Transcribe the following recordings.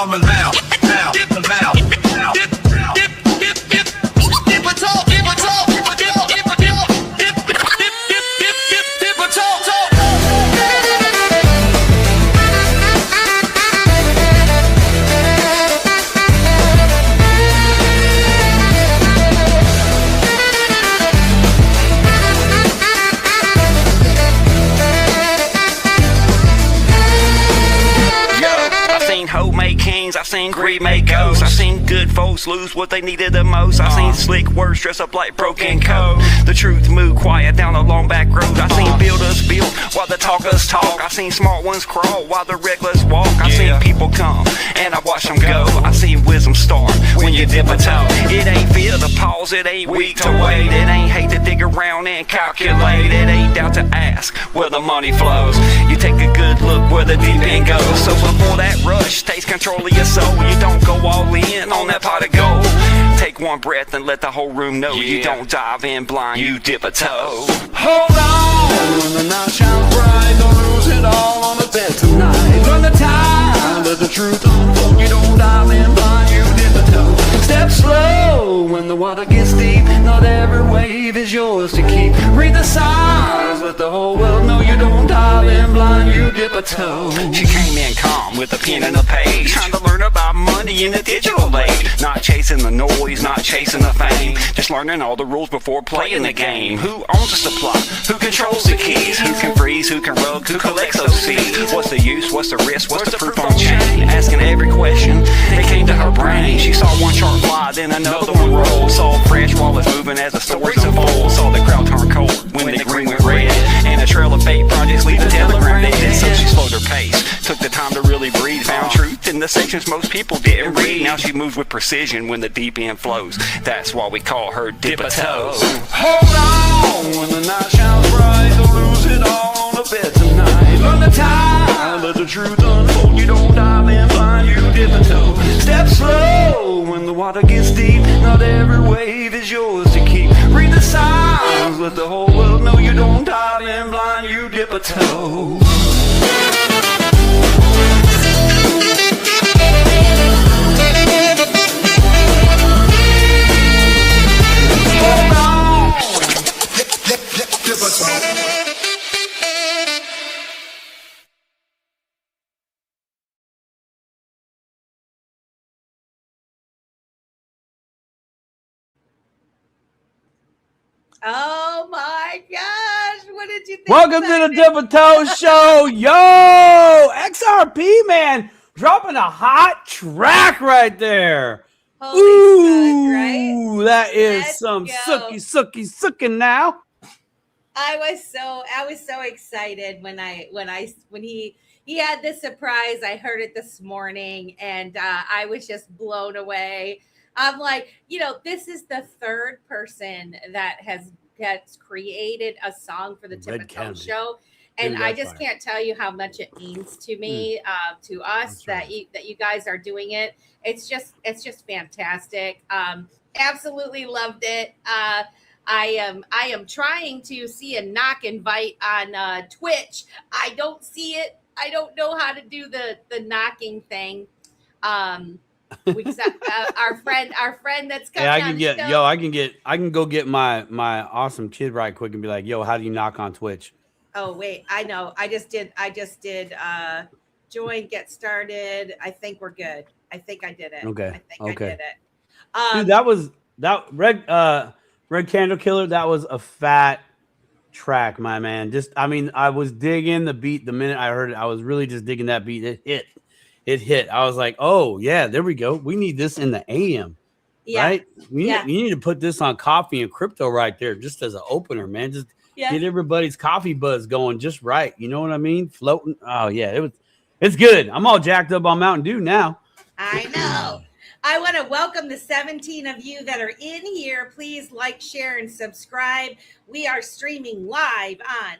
I'm a now. I've seen greed make ghosts. I've seen good folks lose what they needed the most. I've seen slick words dress up like broken code. The truth move quiet down a long back road. I've seen builders build while the talkers talk. I've seen smart ones crawl while the reckless walk. I've seen people come and I watch them go. I've seen wisdom start when you dip a toe. It ain't fear to pause, it ain't weak to wait. It ain't hate to dig around and calculate. It ain't doubt to ask where the money flows. You take a good look where the deep end goes. So before that rush takes control of your soul, you don't go all in on that pot of gold. Take one breath and let the whole room know. You don't dive in blind, you dip a toe. Hold on, when the night shines bright, don't lose it all on the bed tonight. Learn the time, let the truth unfold. You don't dive in blind, you dip a toe. Step slow when the water gets deep. Not every wave is yours to keep. Read the signs, let the whole world know. You don't dive in blind, you dip a toe. She came in calm with a pen and a page, trying to learn about money in the digital age. Not chasing the noise, not chasing the fame, just learning all the rules before playing the game. Who owns the supply? Who controls the keys? Who can freeze? Who can rug? Who collects those fees? What's the use? What's the risk? What's the proof on chain? Asking every question that came to her brain. She saw one chart fly, then another one roll. Saw fresh wallets moving as the stories unfold. Saw the crowd turn cold when the green went red, and a trail of fake projects leave the telegram dead. So she slowed her pace, took the time to really breathe, found truth in the sections most people didn't read. Now she moves with precision when the deep end flows. That's why we call her dip a toe. Hold on, when the night shines bright, don't lose it all on the bed tonight. Learn the time, let the truth unfold. You don't dive in blind, you dip a toe. Step slow when the water gets deep. Not every wave is yours to keep. Read the signs, let the whole world know. You don't dive in blind, you dip a toe. Oh my gosh, what did you think? Welcome to the Dip a Toe Show. Yo, XRP, man, dropping a hot track right there. Holy Ooh, right? That is Let's some go. sucky now. I was so excited when he had this surprise. I heard it this morning and I was just blown away. I'm like, this is the third person that has created a song for the Tip a Toe Show. And I just can't tell you how much it means to me, to us, that you guys are doing it. It's just fantastic. Absolutely loved it. I am trying to see a knock invite on Twitch. I don't see it. I don't know how to do the knocking thing. Our friend that's coming. I can go get my awesome kid right quick and be like, yo, how do you knock on Twitch? Oh wait, I know. I just did join, get started. I think we're good. I think I did it. Okay. I did it. Dude, that Red Candle Killer, that was a fat track, my man. I was digging the beat the minute I heard it. I was really just digging that beat. It hit. I was like, oh yeah, there we go. We need this in the AM. Yeah. Right? You need to put this on coffee and crypto right there, just as an opener, man. Just get everybody's coffee buzz going just right. You know what I mean? Floating. Oh yeah, it's good. I'm all jacked up on Mountain Dew now. I know. I want to welcome the 17 of you that are in here. Please like, share, and subscribe. We are streaming live on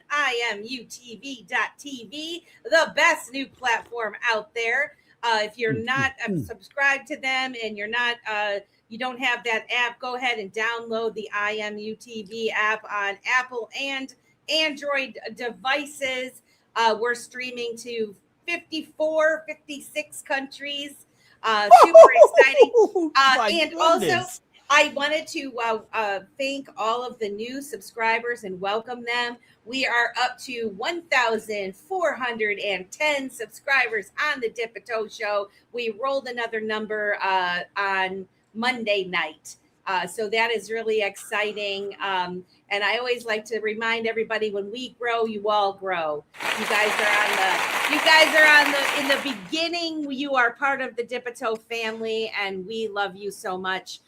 imutv.tv, the best new platform out there. If you're not subscribed to them and you're not, you don't have that app, go ahead and download the imutv app on Apple and Android devices. We're streaming to 56 countries. Super exciting. My And goodness. also, I wanted to thank all of the new subscribers and welcome them. We are up to 1,410 subscribers on the Dip and Toe Show. We rolled another number on Monday night. So that is really exciting. And I always like to remind everybody, when we grow, you all grow. You guys are in the beginning. You are part of the Dip and Toe family, and we love you so much.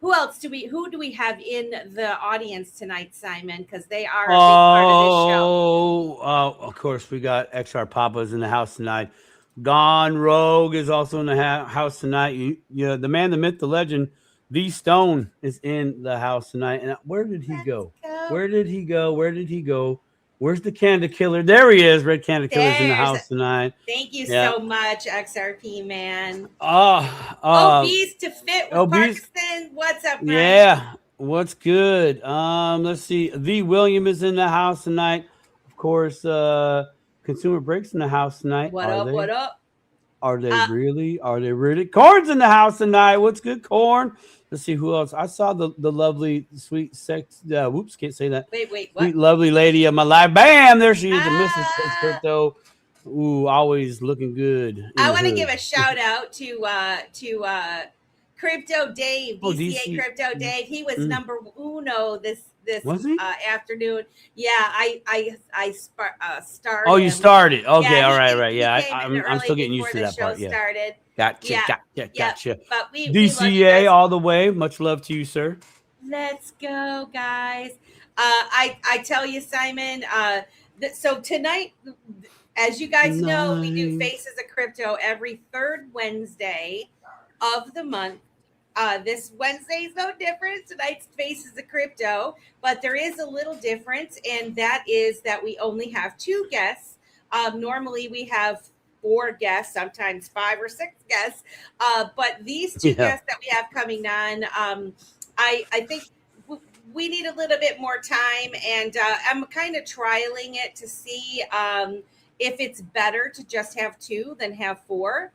Who do we have in the audience tonight, Simon? Because they are a big part of this show. Of course, we got XR Papa's in the house tonight. Gone Rogue is also in the house tonight. The man, the myth, the legend, V Stone is in the house tonight. And where did he go? Where did he go? Where's the Candle Killer? There he is. Red Candle Killer's in the house tonight. Thank you so much, XRP man. Obese to fit with Parkinson. What's up, man? Yeah. What's good? Let's see. The William is in the house tonight. Of course, Consumer Breaks in the house tonight. What up? Are they really? Corn's in the house tonight. What's good, Corn? Let's see who else. I saw the lovely, sweet, sex. Whoops, can't say that. Wait, what? Sweet, lovely lady of my life. Bam! There she is, the Mrs. Crypto. Ooh, always looking good. I want to give a shout out to Crypto Dave, DCA Crypto Dave. He was number uno this afternoon. Yeah, I started. Oh, you started. Okay, yeah, all right. Yeah, I'm still getting used to that part. Yeah. Started. Gotcha. But we DCA all the way. Much love to you, sir. Let's go, guys. I tell you, Simon. So tonight, as you guys know, we do Faces of Crypto every third Wednesday of the month. This Wednesday is no different. Tonight's Faces of Crypto, but there is a little difference, and that is that we only have 2 guests. Normally we have 4 guests, sometimes 5 or 6 guests. But these 2 guests that we have coming on, I think we need a little bit more time, and I'm kind of trialing it to see if it's better to just have 2 than have 4.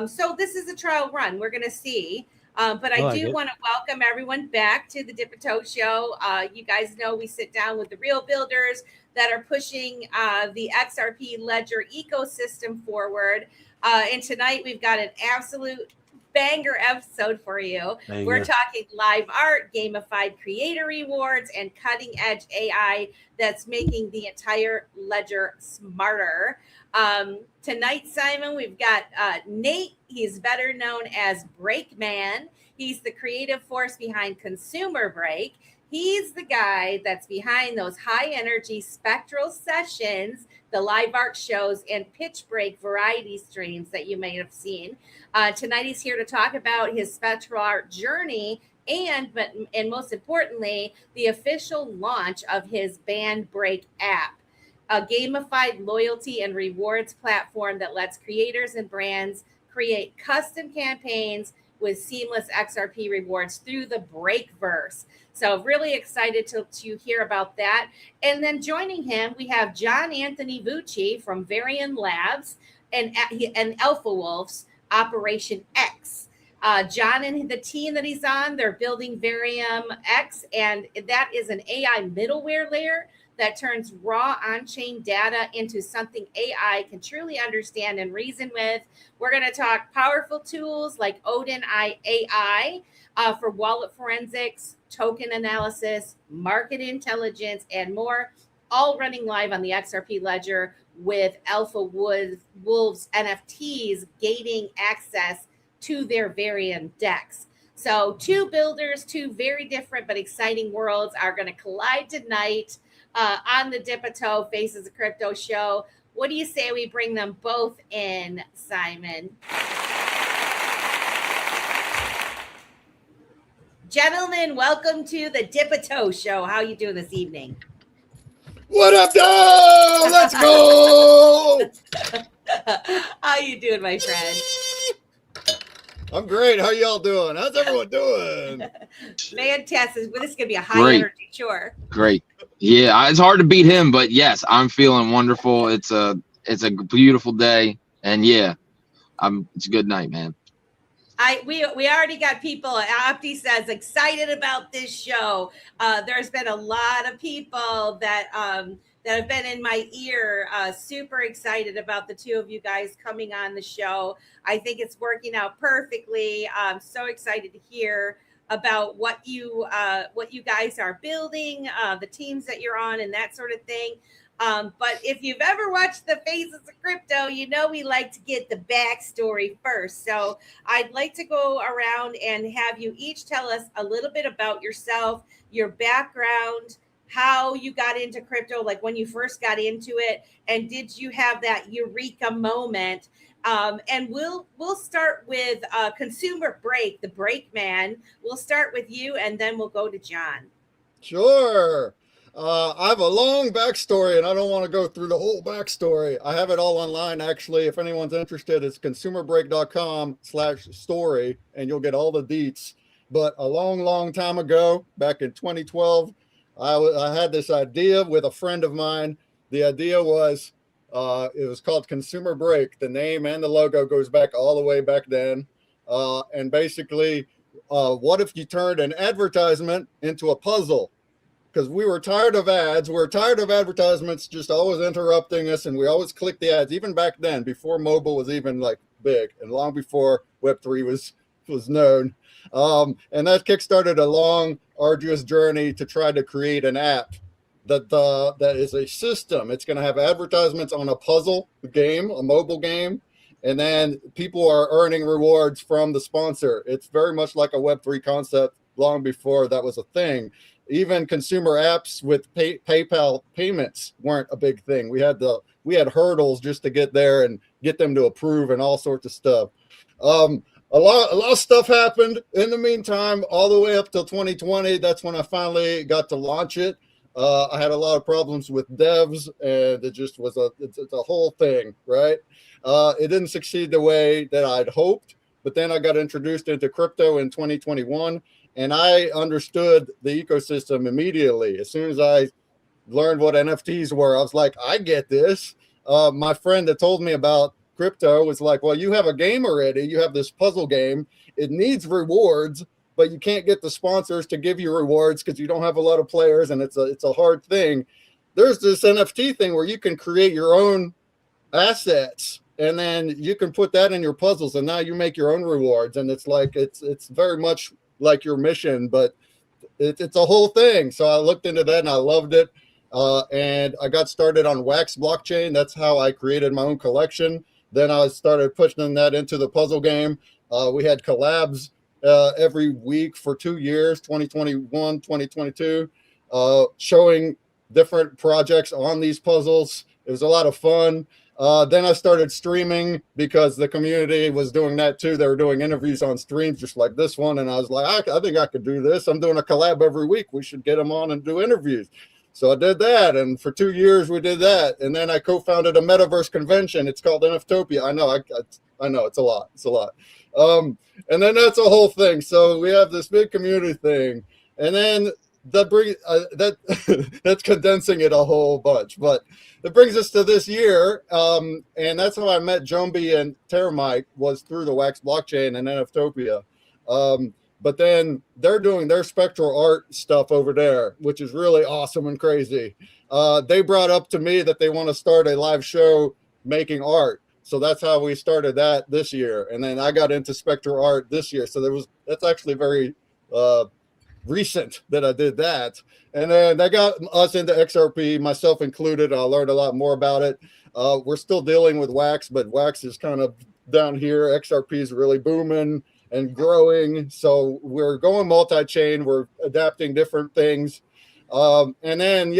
So this is a trial run. We're going to see. But I do want to welcome everyone back to the Dip and Toe Show. You guys know we sit down with the real builders that are pushing the XRP Ledger ecosystem forward. And tonight we've got an absolute banger episode for you. We're talking live art, gamified creator rewards, and cutting edge AI that's making the entire ledger smarter. Tonight, Simon, we've got Nate. He's better known as BreakMan. He's the creative force behind Consumer Break. He's the guy that's behind those high energy Spectral Sessions, the live art shows, and pitch break variety streams that you may have seen. Tonight, he's here to talk about his spectral art journey and most importantly, the official launch of his BrandBreak app, a gamified loyalty and rewards platform that lets creators and brands create custom campaigns with seamless XRP rewards through the Breakverse. So really excited to hear about that. And then joining him, we have John Anthony Vucci from Verium Labs and Alpha Wolf's Operation X. John and the team that he's on, they're building Verium X, and that is an AI middleware layer that turns raw on-chain data into something AI can truly understand and reason with. We're going to talk powerful tools like Odin AI for wallet forensics, token analysis, market intelligence, and more, all running live on the XRP Ledger with Alpha Wolf's NFTs gating access to their Verium DEX. So 2 builders, 2 very different but exciting worlds are going to collide tonight on the Dip and Toe Faces of Crypto show. What do you say we bring them both in, Simon? Gentlemen, welcome to the Dip and Toe show. How you doing this evening? What up, dog? Let's go. How you doing, my friend? I'm great. How y'all doing? How's everyone doing? Fantastic. Well, this is gonna be a high energy, sure. Great. Yeah, it's hard to beat him, but yes, I'm feeling wonderful. It's a beautiful day, and yeah, It's a good night, man. We already got people. Opti says excited about this show. There's been a lot of people that have been in my ear, super excited about the two of you guys coming on the show. I think it's working out perfectly. I'm so excited to hear about what you guys are building, the teams that you're on, and that sort of thing. But if you've ever watched the Faces of Crypto, you know we like to get the backstory first. So I'd like to go around and have you each tell us a little bit about yourself, your background, how you got into crypto, like when you first got into it, and did you have that eureka moment? And we'll start with Consumer Break, the BreakMan. We'll start with you, and then we'll go to John. Sure. I have a long backstory, and I don't want to go through the whole backstory. I have it all online, actually. If anyone's interested, it's consumerbreak.com/story, and you'll get all the deets. But a long time ago, back in 2012, I had this idea with a friend of mine. The idea was, it was called Consumer Break. The name and the logo goes back all the way back then. And basically, what if you turned an advertisement into a puzzle? Because we were tired of ads. We're tired of advertisements just always interrupting us, and we always click the ads, even back then, before mobile was even like big, and long before Web3 was known. And that kickstarted a long, arduous journey to try to create an app that is a system. It's going to have advertisements on a puzzle game, a mobile game, and then people are earning rewards from the sponsor. It's very much like a Web3 concept long before that was a thing. Even consumer apps with PayPal payments weren't a big thing. We had hurdles just to get there and get them to approve and all sorts of stuff. A lot of stuff happened in the meantime, all the way up till 2020. That's when I finally got to launch it. I had a lot of problems with devs, and it just was it's a whole thing, right? It didn't succeed the way that I'd hoped, but then I got introduced into crypto in 2021. And I understood the ecosystem immediately. As soon as I learned what NFTs were, I was like, I get this. My friend that told me about crypto was like, well, you have a game already. You have this puzzle game. It needs rewards, but you can't get the sponsors to give you rewards because you don't have a lot of players, and it's a hard thing. There's this NFT thing where you can create your own assets, and then you can put that in your puzzles, and now you make your own rewards. And it's like it's very much like your mission, but it's a whole thing. So I looked into that and I loved it. And I got started on Wax blockchain. That's how I created my own collection. Then I started pushing that into the puzzle game. We had collabs every week for 2 years, 2021, 2022, showing different projects on these puzzles. It was a lot of fun. Then I started streaming because the community was doing that too. They were doing interviews on streams just like this one. And I was like, I think I could do this. I'm doing a collab every week. We should get them on and do interviews. So I did that. And for 2 years we did that. And then I co-founded a metaverse convention. It's called NFTopia. I know it's a lot. It's a lot. And then that's a whole thing. So we have this big community thing. And then that brings that's condensing it a whole bunch, but it brings us to this year, and that's how I met Jumbie and Terramite, was through the Wax blockchain and NFTopia. But then they're doing their Spectral Art stuff over there, which is really awesome and crazy. They brought up to me that they want to start a live show making art, so that's how we started that this year. And then I got into Spectral Art this year, so that's actually very recent that I did that. And then that got us into XRP, myself included. I learned a lot more about it. We're still dealing with Wax, but Wax is kind of down here. XRP is really booming and growing. So we're going multi-chain. We're adapting different things. And then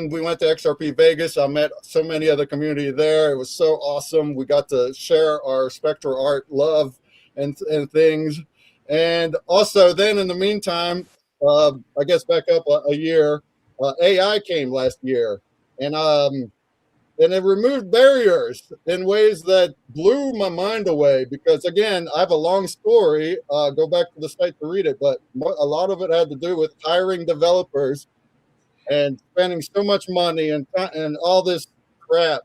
we went to XRP Vegas. I met so many of the community there. It was so awesome. We got to share our Spectral Art love and things. And also then in the meantime, I guess back up a year, AI came last year, and it removed barriers in ways that blew my mind away. Because again, I have a long story. Go back to the site to read it, but a lot of it had to do with hiring developers and spending so much money and all this crap.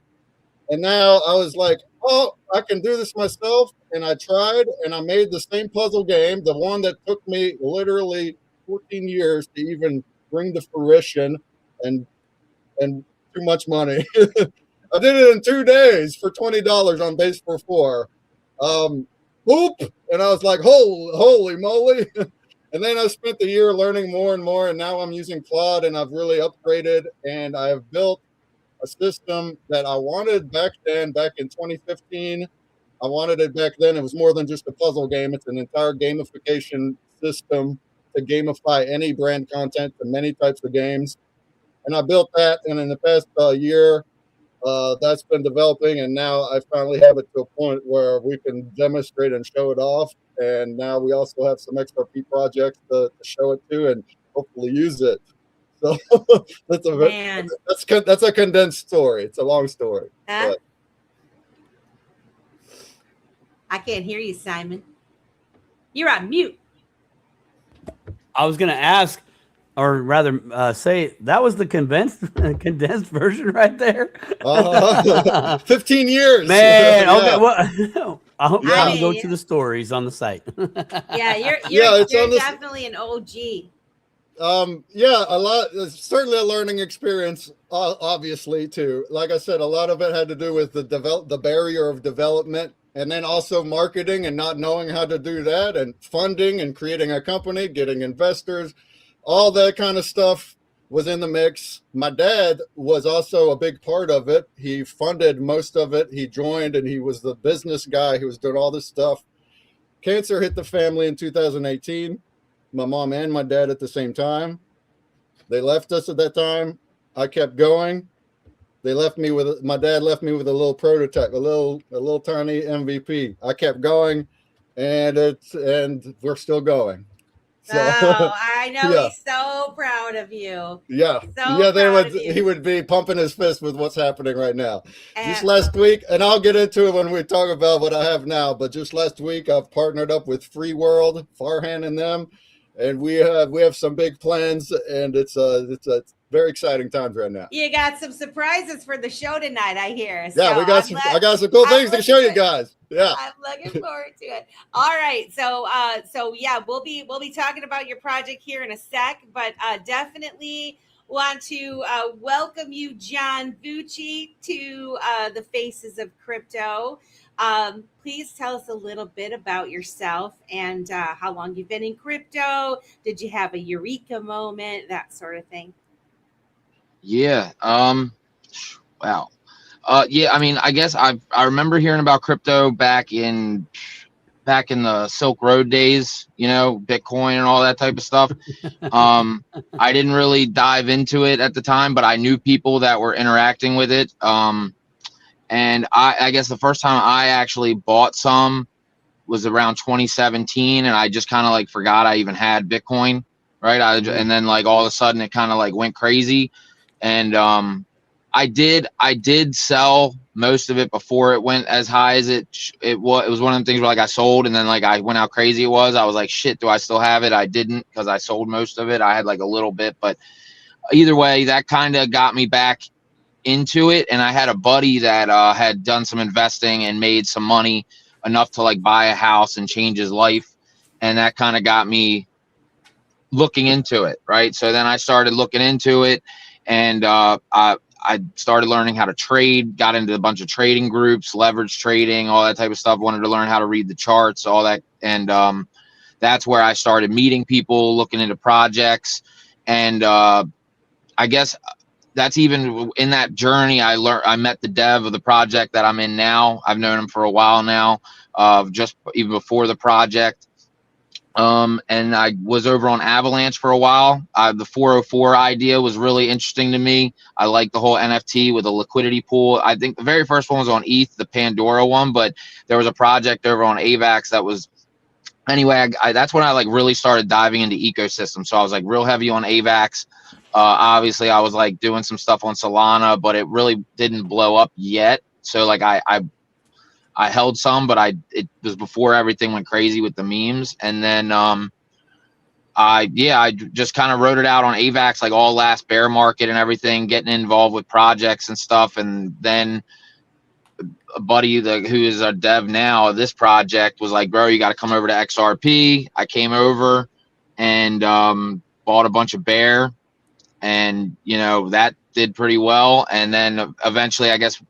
And now I was like, oh, I can do this myself. And I tried, and I made the same puzzle game, the one that took me literally 14 years to even bring to fruition, and too much money. I did it in 2 days for $20 on Base for 4. Boop, and I was like, holy moly. And then I spent the year learning more and more, and now I'm using Claude, and I've really upgraded, and I have built a system that I wanted back then, back in 2015. I wanted it back then. It was more than just a puzzle game. It's an entire gamification system to gamify any brand content to many types of games. And I built that, and in the past year, that's been developing, and now I finally have it to a point where we can demonstrate and show it off. And now we also have some XRP projects to show it to and hopefully use it. So that's a condensed story. It's a long story. I can't hear you, Simon. You're on mute. I was going to ask, or rather say, that was the condensed version right there. 15 years. Man, Yeah. okay. Well, I hope you Yeah. go to the stories on the site. Yeah, you're it's on this- definitely an OG. Yeah, a lot. Certainly a learning experience, obviously too. Like I said, a lot of it had to do with the barrier of development, and then also marketing and not knowing how to do that, and funding and creating a company, getting investors, all that kind of stuff was in the mix. My dad was also a big part of it. He funded most of it. He joined, and he was the business guy who was doing all this stuff. Cancer hit the family in 2018. My mom and my dad at the same time. They left us at that time. I kept going. My dad left me with a little prototype, a little tiny MVP. I kept going, and we're still going. So, Oh, I know. Yeah. He's so proud of you. yeah, he would be pumping his fist with what's happening right now. Just last week, and I'll get into it when we talk about what I have now, but just last week I've partnered up with Free World, Farhan and them, and we have some big plans, and it's very exciting times right now. You got some surprises for the show tonight, I hear. Yeah, So I got some cool things to show you guys. Yeah. I'm looking forward to it. All right. So yeah, we'll be talking about your project here in a sec, but definitely want to welcome you, John Vucci, to the Faces of Crypto. Please tell us a little bit about yourself and how long you've been in crypto. Did you have a eureka moment, that sort of thing? Yeah. Wow. Yeah. I mean, I guess I remember hearing about crypto back in the Silk Road days, Bitcoin and all that type of stuff. I didn't really dive into it at the time, but I knew people that were interacting with it. And I guess the first time I actually bought some was around 2017, and I just kind of like forgot I even had Bitcoin, right? And then like all of a sudden it kind of like went crazy. And I did sell most of it before it went as high as it was. It was one of the things where like I sold, and then like I went how crazy it was. I was like, shit, do I still have it? I didn't, because I sold most of it. I had like a little bit, but either way, that kind of got me back into it. And I had a buddy that had done some investing and made some money enough to like buy a house and change his life, and that kind of got me looking into it, right? So then I started looking into it, and I started learning how to trade, got into a bunch of trading groups, leverage trading, all that type of stuff. Wanted to learn how to read the charts, all that. And that's where I started meeting people, looking into projects. And I guess that's even in that journey, I met the dev of the project that I'm in now. I've known him for a while now, just even before the project. And I was over on Avalanche for a while. The 404 idea was really interesting to me. I like the whole NFT with a liquidity pool. I think the very first one was on ETH, the Pandora one, but there was a project over on AVAX that was, anyway, that's when I like really started diving into ecosystem. So I was like real heavy on AVAX. Obviously I was like doing some stuff on Solana, but it really didn't blow up yet. So like I held some, but it was before everything went crazy with the memes. And then I just kind of wrote it out on AVAX, like all last bear market and everything, getting involved with projects and stuff. And then a buddy who is our dev now of this project was like, bro, you got to come over to XRP. I came over and bought a bunch of bear, and that did pretty well. And then eventually, I guess,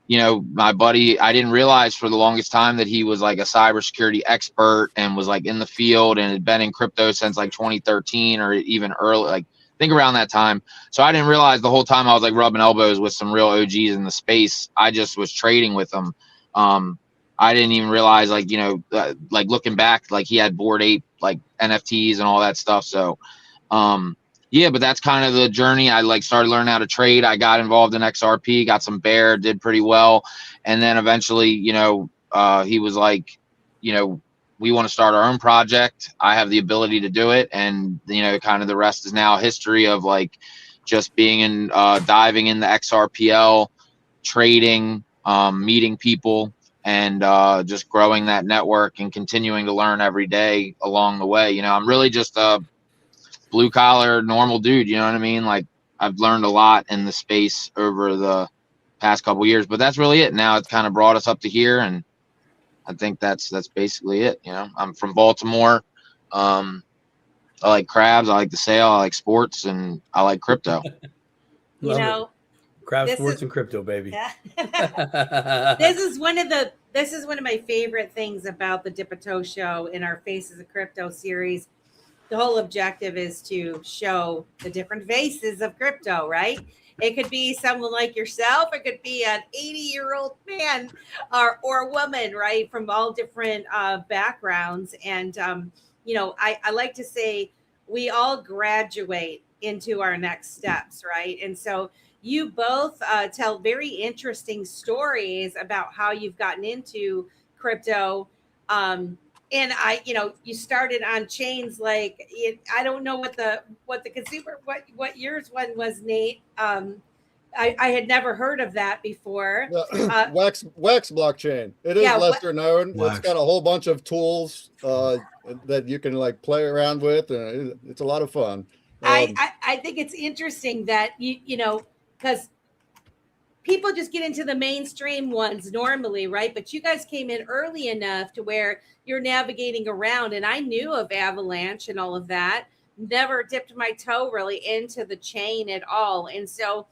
my buddy, I didn't realize for the longest time that he was like a cybersecurity expert and was like in the field and had been in crypto since like 2013 or even early, like I think around that time. So I didn't realize the whole time I was like rubbing elbows with some real OGs in the space. I just was trading with them. I didn't even realize, like, like looking back, like he had Bored Ape, like NFTs and all that stuff. So, yeah, but that's kind of the journey. I like started learning how to trade. I got involved in XRP, got some bear, did pretty well. And then eventually, he was like, we want to start our own project. I have the ability to do it. And, kind of the rest is now history of like just being in, diving in the XRPL, trading, meeting people, and just growing that network and continuing to learn every day along the way. I'm really just a blue collar normal dude, you know what I mean? Like, I've learned a lot in the space over the past couple years, but that's really it. Now it's kind of brought us up to here, and I think that's basically it. I'm from Baltimore. I like crabs, I like the sale, I like sports, and I like crypto. Crab sports and crypto, baby. This is one of my favorite things about the Dip a Toe show in our Faces of Crypto series. The whole objective is to show the different faces of crypto, right? It could be someone like yourself. It could be an 80-year-old man or woman, right? From all different backgrounds. And, I like to say we all graduate into our next steps, right? And so you both tell very interesting stories about how you've gotten into crypto. And you started on chains like I don't know what the consumer what yours one was, Nate. I had never heard of that before. Wax blockchain. It is lesser known. Wax. It's got a whole bunch of tools that you can like play around with, and it's a lot of fun. I think it's interesting that because people just get into the mainstream ones normally, right? But you guys came in early enough to where you're navigating around. And I knew of Avalanche and all of that. Never dipped my toe really into the chain at all. And so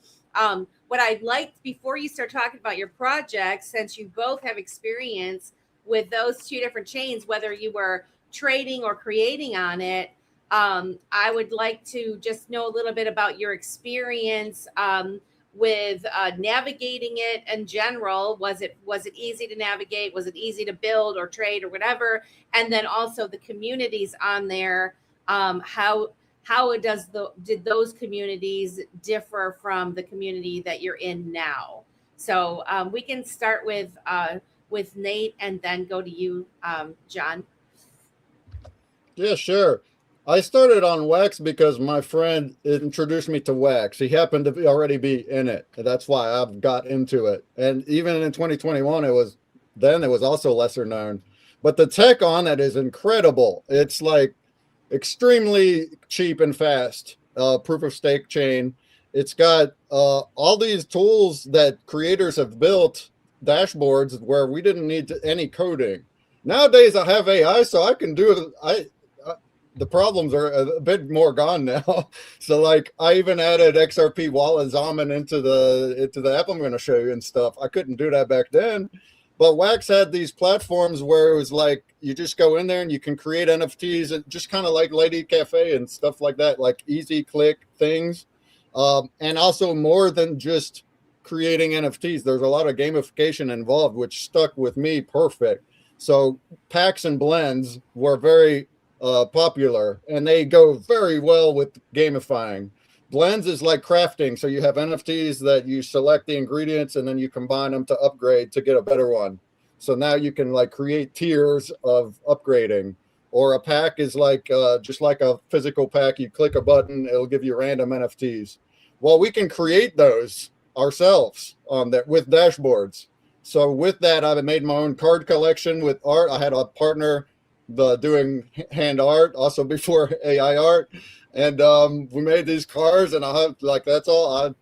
what I'd like, before you start talking about your project, since you both have experience with those two different chains, whether you were trading or creating on it, I would like to just know a little bit about your experience with navigating it in general. Was it easy to navigate? Was it easy to build or trade or whatever? And then also the communities on there. How did those communities differ from the community that you're in now? So we can start with Nate and then go to you, John. Yeah, sure. I started on Wax because my friend introduced me to Wax. He happened to already be in it. And that's why I've got into it. And even in 2021, it was also lesser known. But the tech on it is incredible. It's like extremely cheap and fast. Proof of stake chain. It's got all these tools that creators have built, dashboards where we didn't need any coding. Nowadays, I have AI, so I can do it. The problems are a bit more gone now. So like I even added XRP Wallet Xaman into the app I'm going to show you and stuff. I couldn't do that back then. But Wax had these platforms where it was like you just go in there and you can create NFTs, and just kind of like Lady Cafe and stuff like that, like easy click things. And also more than just creating NFTs. There's a lot of gamification involved, which stuck with me perfect. So packs and blends were very popular, and they go very well with gamifying. Blends is like crafting, so you have NFTs that you select the ingredients and then you combine them to upgrade to get a better one. So now you can like create tiers of upgrading. Or a pack is like just like a physical pack. You click a button, it'll give you random NFTs. Well, we can create those ourselves on that with dashboards. So with that, I've made my own card collection with art. I had a partner doing hand art also before AI art, and we made these cards, and I have like that's all.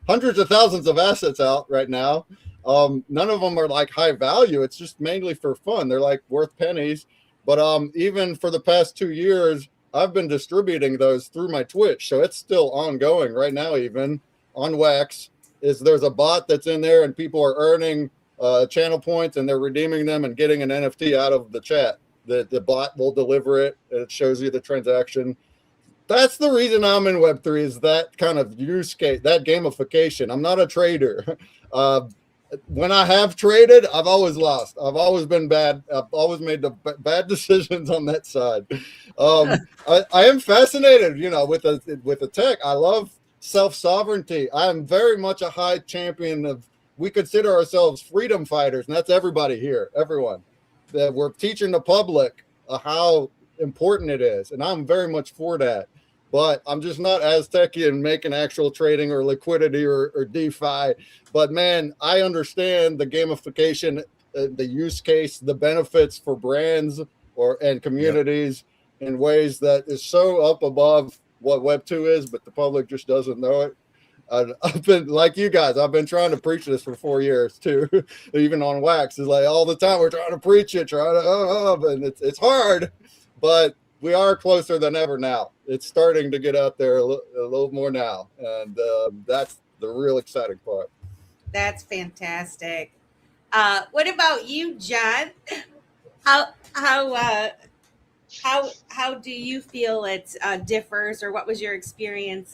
Hundreds of thousands of assets out right now. None of them are like high value. It's just mainly for fun. They're like worth pennies. But even for the past 2 years, I've been distributing those through my Twitch. So it's still ongoing right now, even on Wax. There's a bot that's in there and people are earning channel points and they're redeeming them and getting an NFT out of the chat. The bot will deliver it and it shows you the transaction. That's the reason I'm in Web3 is that kind of use case, that gamification. I'm not a trader. When I have traded, I've always lost. I've always been bad. I've always made the bad decisions on that side. I am fascinated, with the tech. I love self-sovereignty. I am very much a high champion of, we consider ourselves freedom fighters, and that's everybody here, everyone. That we're teaching the public how important it is, and I'm very much for that. But I'm just not as techy in making actual trading or liquidity or DeFi. But man, I understand the gamification, the use case, the benefits for brands and communities in ways that is so up above what Web2 is, but the public just doesn't know it. I've been like you guys. I've been trying to preach this for 4 years too, even on Wax. It's like all the time we're trying to preach it, and it's hard, but we are closer than ever now. It's starting to get out there a little more now, and that's the real exciting part. That's fantastic. What about you, John? How do you feel it differs, or what was your experience,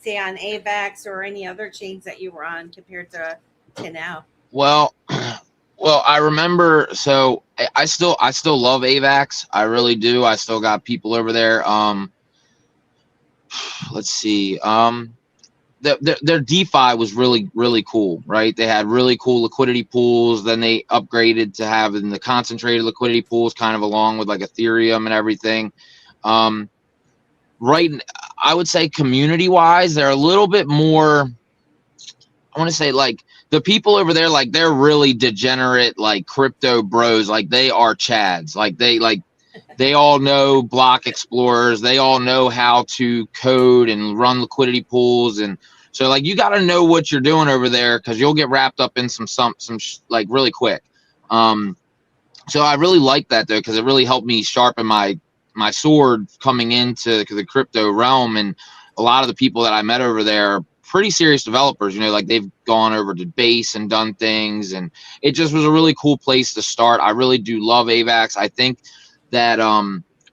say on AVAX or any other chains that you were on compared to now? Well, I remember. So I still love AVAX. I really do. I still got people over there. Let's see. Their DeFi was really, really cool, right? They had really cool liquidity pools. Then they upgraded to having the concentrated liquidity pools, kind of along with like Ethereum and everything. Right, I would say community-wise, they're a little bit more. I want to say like the people over there, like they're really degenerate, like crypto bros. Like they are Chads. They all know block explorers. They all know how to code and run liquidity pools. And so like, you got to know what you're doing over there, because you'll get wrapped up in some like really quick. So I really like that though, because it really helped me sharpen my sword coming into the crypto realm. And a lot of the people that I met over there are pretty serious developers, like they've gone over to base and done things. And it just was a really cool place to start. I really do love AVAX. I think that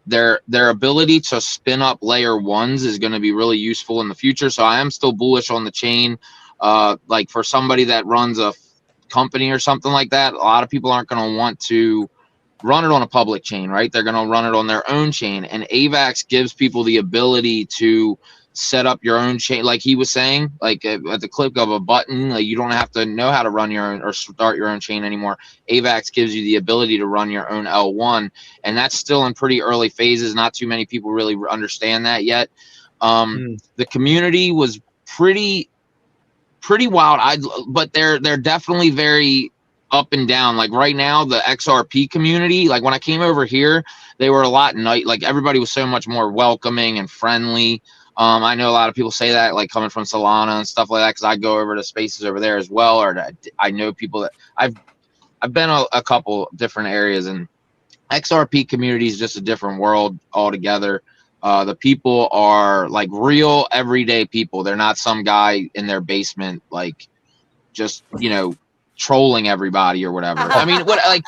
their ability to spin up layer ones is going to be really useful in the future. So I am still bullish on the chain. Like for somebody that runs a company or something like that, a lot of people aren't going to want to run it on a public chain, right? They're going to run it on their own chain. And AVAX gives people the ability to set up your own chain. Like he was saying, like at the click of a button, like you don't have to know how to run your own or start your own chain anymore. AVAX gives you the ability to run your own L1, and that's still in pretty early phases. Not too many people really understand that yet. The community was pretty wild. But they're definitely very up and down. Like right now, the XRP community, like when I came over here, they were a lot nice. Like everybody was so much more welcoming and friendly. I know a lot of people say that, like coming from Solana and stuff like that, because I go over to spaces over there as well, or I know people that I've been a couple different areas, and XRP community is just a different world altogether. The people are like real everyday people. They're not some guy in their basement, like just, trolling everybody or whatever. I mean, what, like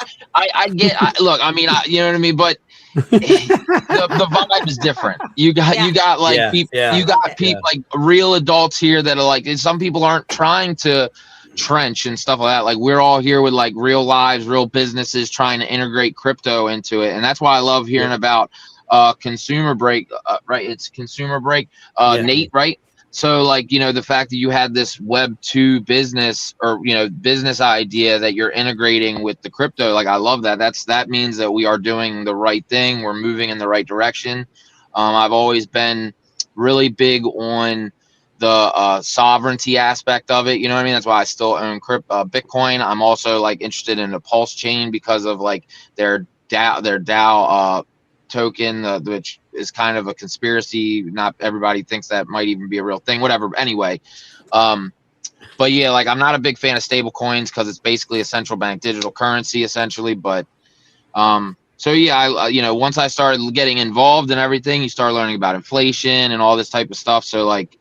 look, I mean, you know what I mean? But the vibe is different. You got like people, you got people like real adults here that are like, some people aren't trying to trench and stuff like that. Like we're all here with like real lives, real businesses trying to integrate crypto into it. And that's why I love hearing about Consumer Break, right? It's Consumer Break, Nate, right? So like, the fact that you had this Web 2 business or, business idea that you're integrating with the crypto, like I love that. That means that we are doing the right thing. We're moving in the right direction. I've always been really big on the sovereignty aspect of it. You know what I mean? That's why I still own Bitcoin. I'm also like interested in the Pulse chain because of like their DAO token, which is kind of a conspiracy. Not everybody thinks that might even be a real thing, whatever. Anyway, but yeah, like I'm not a big fan of stable coins because it's basically a central bank digital currency essentially. But so yeah, I once I started getting involved in everything, you start learning about inflation and all this type of stuff. So like,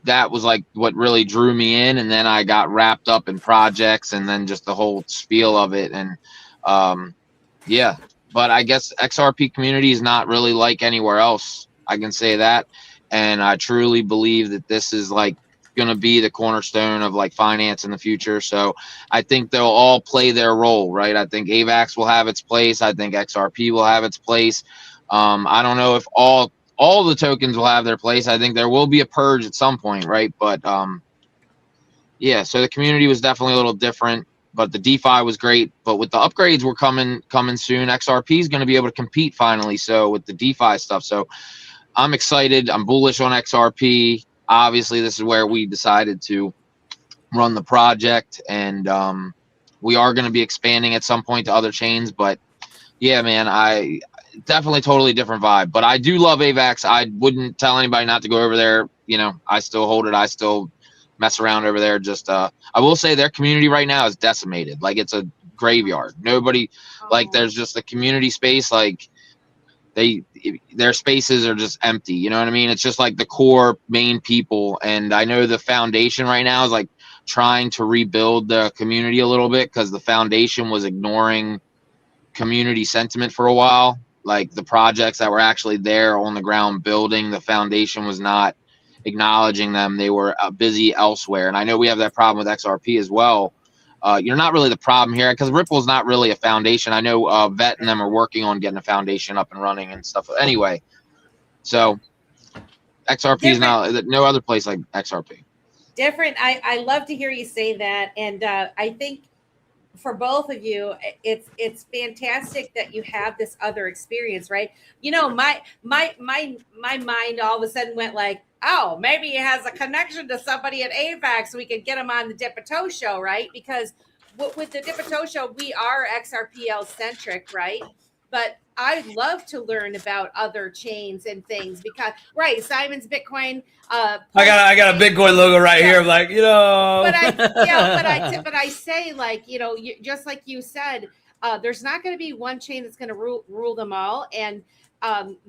that was like what really drew me in, and then I got wrapped up in projects and then just the whole spiel of it. And yeah, but I guess XRP community is not really like anywhere else, I can say that. And I truly believe that this is like going to be the cornerstone of like finance in the future. So I think they'll all play their role, right? I think AVAX will have its place. I think XRP will have its place. I don't know if all the tokens will have their place. I think there will be a purge at some point, right? But yeah, so the community was definitely a little different, but the DeFi was great. But with the upgrades were coming soon, XRP is going to be able to compete finally. So with the DeFi stuff, so I'm excited. I'm bullish on XRP. Obviously, this is where we decided to run the project, and we are going to be expanding at some point to other chains. But yeah, man, I definitely totally different vibe. But I do love AVAX. I wouldn't tell anybody not to go over there. I still hold it. I still mess around over there. Just I will say their community right now is decimated. Like it's a graveyard. Nobody, like there's just a community space. Like their spaces are just empty. You know what I mean? It's just like the core main people. And I know the foundation right now is like trying to rebuild the community a little bit because the foundation was ignoring community sentiment for a while. Like the projects that were actually there on the ground building, the foundation was not acknowledging them. They were busy elsewhere. And I know we have that problem with XRP as well. You're not really the problem here because Ripple's not really a foundation. I know Vet and them are working on getting a foundation up and running and stuff. Anyway, so XRP is not no other place like XRP. Different. I love to hear you say that. And I think for both of you, it's fantastic that you have this other experience, right? My mind all of a sudden went like, oh, maybe he has a connection to somebody at AVAX, so we could get him on the Dip and Toe show, right? Because with the Dip and Toe show, we are XRPL centric, right? But I'd love to learn about other chains and things because, right, Simon's Bitcoin. I got a Bitcoin logo right here. I'm like, But I say, like, just like you said, there's not going to be one chain that's going to rule them all, and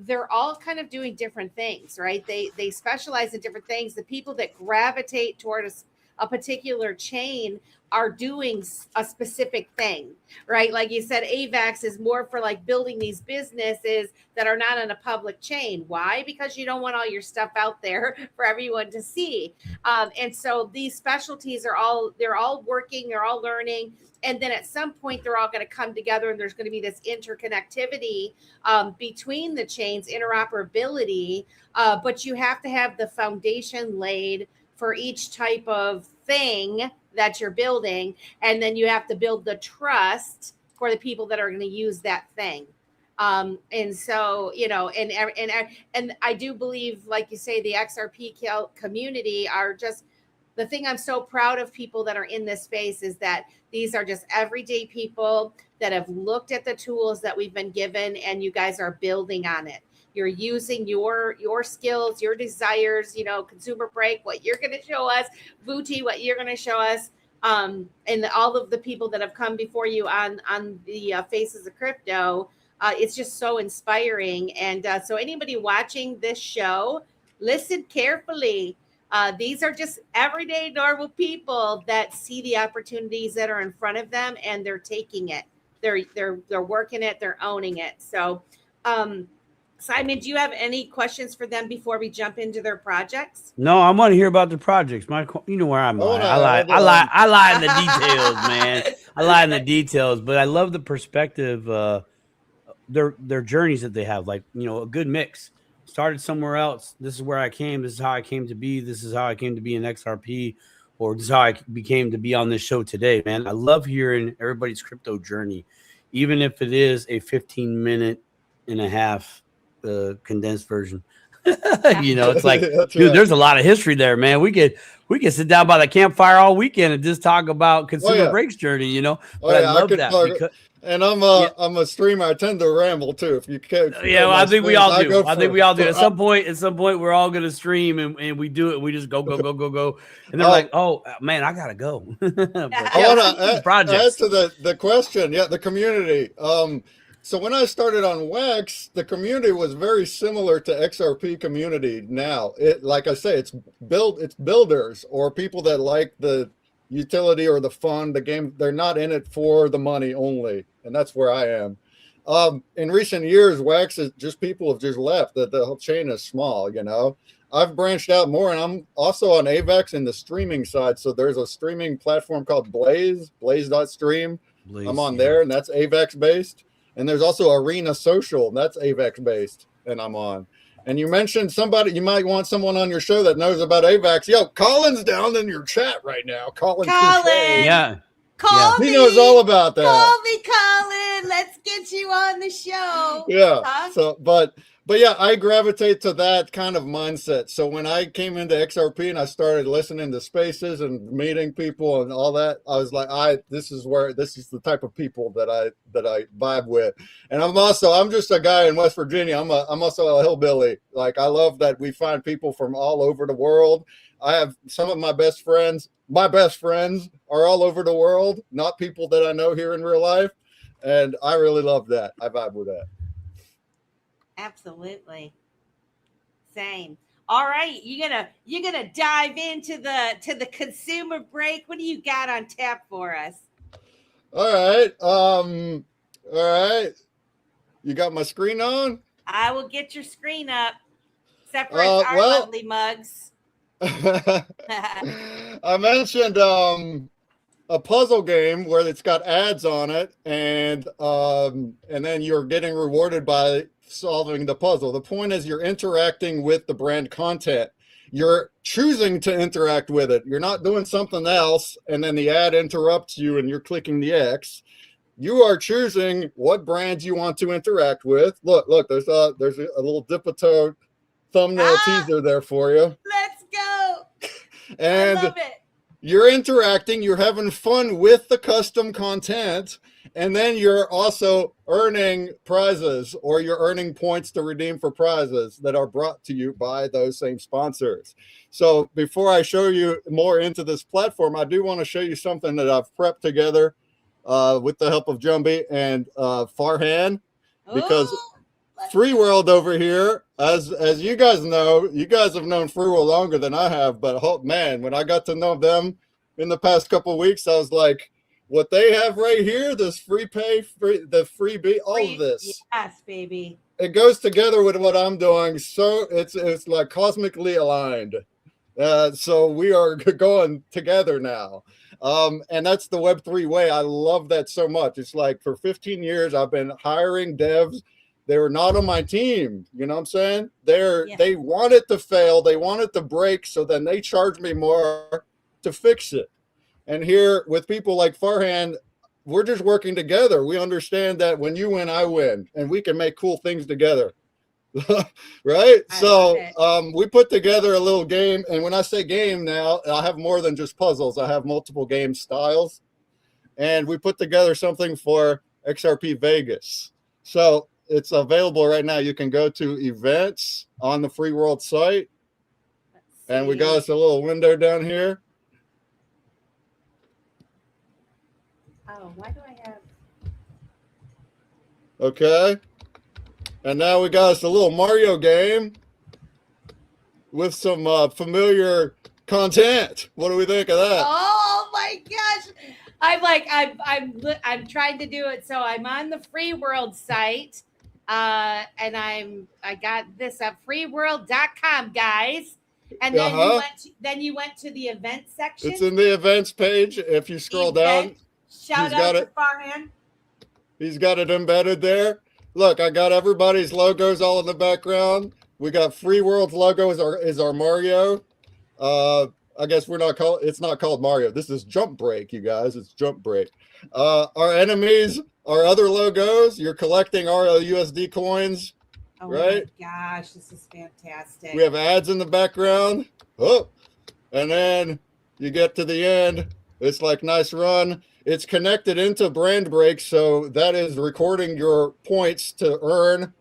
they're all kind of doing different things, right? They specialize in different things. The people that gravitate toward a particular chain are doing a specific thing, right? Like you said, AVAX is more for like building these businesses that are not on a public chain. Why? Because you don't want all your stuff out there for everyone to see. And so these specialties they're all working, they're all learning. And then at some point, they're all going to come together and there's going to be this interconnectivity between the chains, interoperability. But you have to have the foundation laid for each type of thing that you're building. And then you have to build the trust for the people that are going to use that thing. And so, and I do believe, like you say, the XRP community are just the thing I'm so proud of people that are in this space is that these are just everyday people that have looked at the tools that we've been given and you guys are building on it. You're using your skills, your desires, Consumer Break, what you're going to show us, Vucci, what you're going to show us, and all of the people that have come before you on the Faces of Crypto. It's just so inspiring. And so anybody watching this show, listen carefully. These are just everyday normal people that see the opportunities that are in front of them and they're taking it. They're working it. They're owning it. So, Simon, do you have any questions for them before we jump into their projects? No, I want to hear about the projects. You know where I'm lying. I lie in the details, man. I lie in the details, but I love the perspective, their journeys that they have. Like, a good mix. Started somewhere else. This is where I came. This is how I came to be. This is how I came to be in XRP, or this is how I became to be on this show today, man. I love hearing everybody's crypto journey, even if it is a 15-minute and a half condensed version. You know, it's like, That's dude, right. there's a lot of history there, man. We could sit down by the campfire all weekend and just talk about Consumer yeah. Breaks journey, you know. Oh But I yeah, I love could that talk. because And yeah, I'm a streamer. I tend to ramble too. If you can, yeah, well, my I think we streams, all do. I think we all do. for At some point, we're all gonna stream and we do it. We just go, and they're oh, like, "Oh man, I gotta go." But I yeah, want speaking of to add projects. to the question. Yeah, the community. So when I started on Wax, the community was very similar to XRP community. Now, like I say, it's builders or people that like the utility or the fun, the game. They're not in it for the money only, and that's where I am. In recent years, Wax is just people have just left. That the whole chain is small. You know, I've branched out more, and I'm also on AVAX in the streaming side. So there's a streaming platform called Blaze.stream. I'm on there, and that's AVAX based. And there's also Arena Social, and that's AVAX based, and I'm on. And you mentioned somebody, you might want someone on your show that knows about AVAX. Yo, Colin's down in your chat right now. Colin. Yeah. Call He me. knows all about that. Call me, Colin. Let's get you on the show. Yeah. Huh? So, but yeah, I gravitate to that kind of mindset. So when I came into XRP and I started listening to spaces and meeting people and all that, I was like, this is the type of people that I vibe with. And I'm just a guy in West Virginia. I'm also a hillbilly. Like, I love that we find people from all over the world. I have some of my best friends are all over the world, not people that I know here in real life. And I really love that. I vibe with that. Absolutely. Same. All right, you're gonna dive into the consumer break. What do you got on tap for us? All right. You got my screen on? I will get your screen up. Separate our lovely mugs. I mentioned a puzzle game where it's got ads on it, and then you're getting rewarded by solving the puzzle. The point is you're interacting with the brand content. You're choosing to interact with it. You're not doing something else, and then the ad interrupts you and you're clicking the X. You are choosing what brands you want to interact with. Look, there's a little dip-a-toe thumbnail teaser there for you. Let's go. And I love it. You're interacting, you're having fun with the custom content, and then you're also earning prizes, or you're earning points to redeem for prizes that are brought to you by those same sponsors. So before I show you more into this platform, I do want to show you something that I've prepped together with the help of Jumbie and Farhan, because Free World over here, as you guys know, you guys have known Free World longer than I have, but man, when I got to know them in the past couple of weeks, I was like, what they have right here, this free pay, the freebie, all of this. Yes, baby. It goes together with what I'm doing, so it's like cosmically aligned. So we are going together now. And that's the Web3 way. I love that so much. It's like for 15 years, I've been hiring devs. They were not on my team. You know what I'm saying? They want it to fail. They want it to break. So then they charge me more to fix it. And here with people like Farhan, we're just working together. We understand that when you win, I win, and we can make cool things together. Right? So we put together a little game. And when I say game now, I have more than just puzzles. I have multiple game styles. And we put together something for XRP Vegas. So it's available right now. You can go to events on the Free World site. And we got us a little window down here. Oh, why do I have? Okay. And now we got us a little Mario game with some familiar content. What do we think of that? Oh my gosh. I'm trying to do it. So I'm on the Free World site. And I got this up freeworld.com, guys. And then you went to the event section. It's in the events page. If you scroll down, shout out to Farhan. He's got it embedded there. Look, I got everybody's logos all in the background. We got Free World's logo is our Mario. I guess it's not called Mario. This is Jump Break, you guys. It's Jump Break. Our enemies, our other logos. You're collecting RLUSD coins Oh right? my gosh, this is fantastic. We have ads in the background. Oh, and then you get to the end. It's like, nice run. It's connected into BrandBreak, so that is recording your points to earn.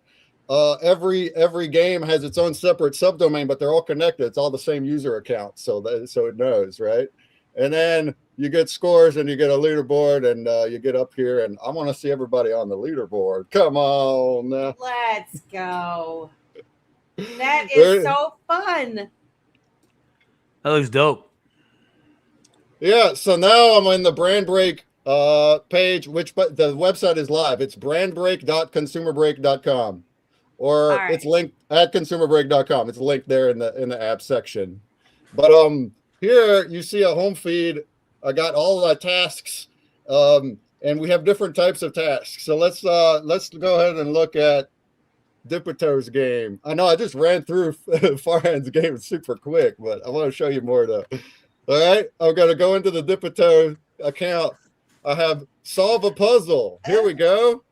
Every game has its own separate subdomain, but they're all connected. It's all the same user account, so it knows, right? And then you get scores and you get a leaderboard, and you get up here, and I want to see everybody on the leaderboard. Come on. Let's go. That is so fun. That looks dope. Yeah, so now I'm in the BrandBreak page, but the website is live. It's brandbreak.consumerbreak.com, or right. It's linked at consumerbreak.com. It's linked there in the app section. But here you see a home feed. I got all the tasks, and we have different types of tasks. So let's go ahead and look at Dipito's game. I know I just ran through Farhan's game super quick, but I want to show you more though. All right, I'm going to go into the Dipito account. I have solve a puzzle. Here we go.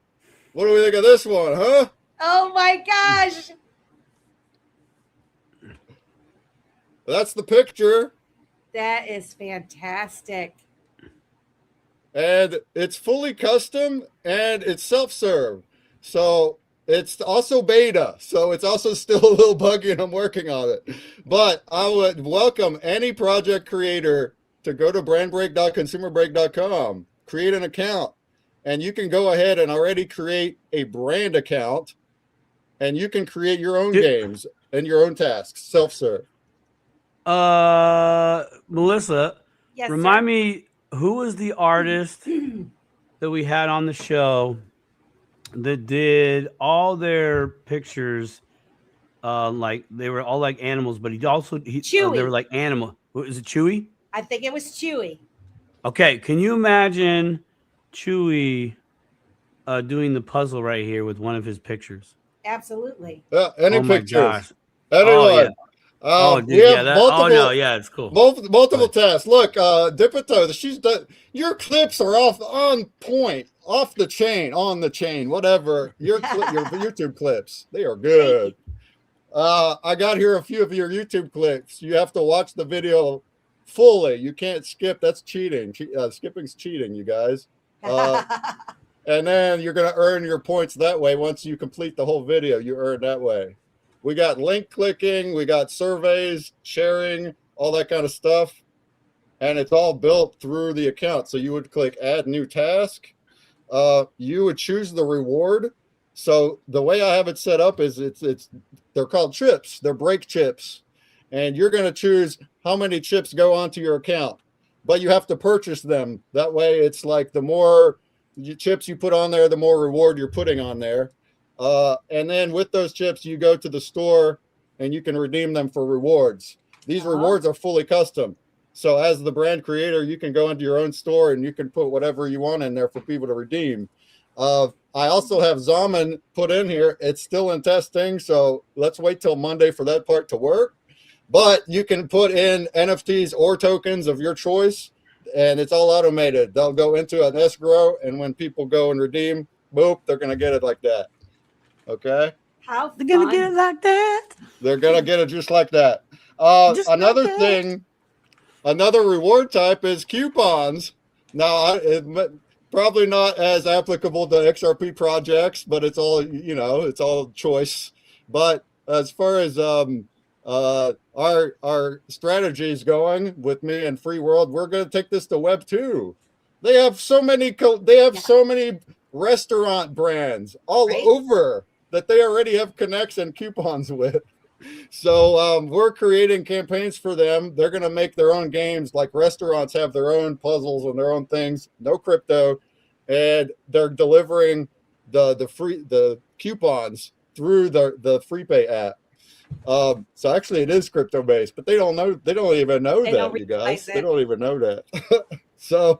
What do we think of this one, huh? Oh my gosh. That's the picture. That is fantastic. And it's fully custom and it's self-serve. So it's also beta. So it's also still a little buggy and I'm working on it. But I would welcome any project creator to go to brandbreak.consumerbreak.com, create an account, and you can go ahead and already create a brand account, and you can create your own games and your own tasks, self-serve. Melissa, Yes, remind sir. me, who was the artist that we had on the show that did all their pictures like they were all like animals, but Chewy. they were like animal. Is it Chewy? I think it was Chewy. Okay, can you imagine Chewy doing the puzzle right here with one of his pictures? Absolutely. Any Oh my pictures? gosh. Anyone? Oh, dude, we have yeah, multiple, oh no, yeah, it's cool. multiple tasks. Look, Dipito, she's done. Your clips are on point, off the chain, on the chain, whatever. Your YouTube clips, they are good. I got here a few of your YouTube clips. You have to watch the video fully. You can't skip. That's cheating. Skipping's cheating, you guys. And then you're going to earn your points that way. Once you complete the whole video, you earn that way. We got link clicking, we got surveys, sharing, all that kind of stuff. And it's all built through the account. So you would click add new task. You would choose the reward. So the way I have it set up is they're called chips. They're break chips. And you're going to choose how many chips go onto your account. But you have to purchase them. That way it's like the more chips you put on there, the more reward you're putting on there. And then with those chips, you go to the store and you can redeem them for rewards. These rewards are fully custom. So as the brand creator, you can go into your own store and you can put whatever you want in there for people to redeem. I also have Xaman put in here. It's still in testing, so let's wait till Monday for that part to work. But you can put in NFTs or tokens of your choice, and it's all automated. They'll go into an escrow, and when people go and redeem, boop, they're going to get it like that. Okay? How They're going to get it like that? They're going to get it just like that. Another thing, another reward type is coupons. Now, probably not as applicable to XRP projects, but it's all, it's all choice. But as far as our strategies going with me and Free World, we're going to take this to Web 2. They have so many so many restaurant brands all over that they already have connects and coupons with. So we're creating campaigns for them. They're going to make their own games, like restaurants have their own puzzles and their own things, no crypto, and they're delivering the coupons through the FreePay app. So actually it is crypto based, but they don't even know that, you guys. They don't even know that. So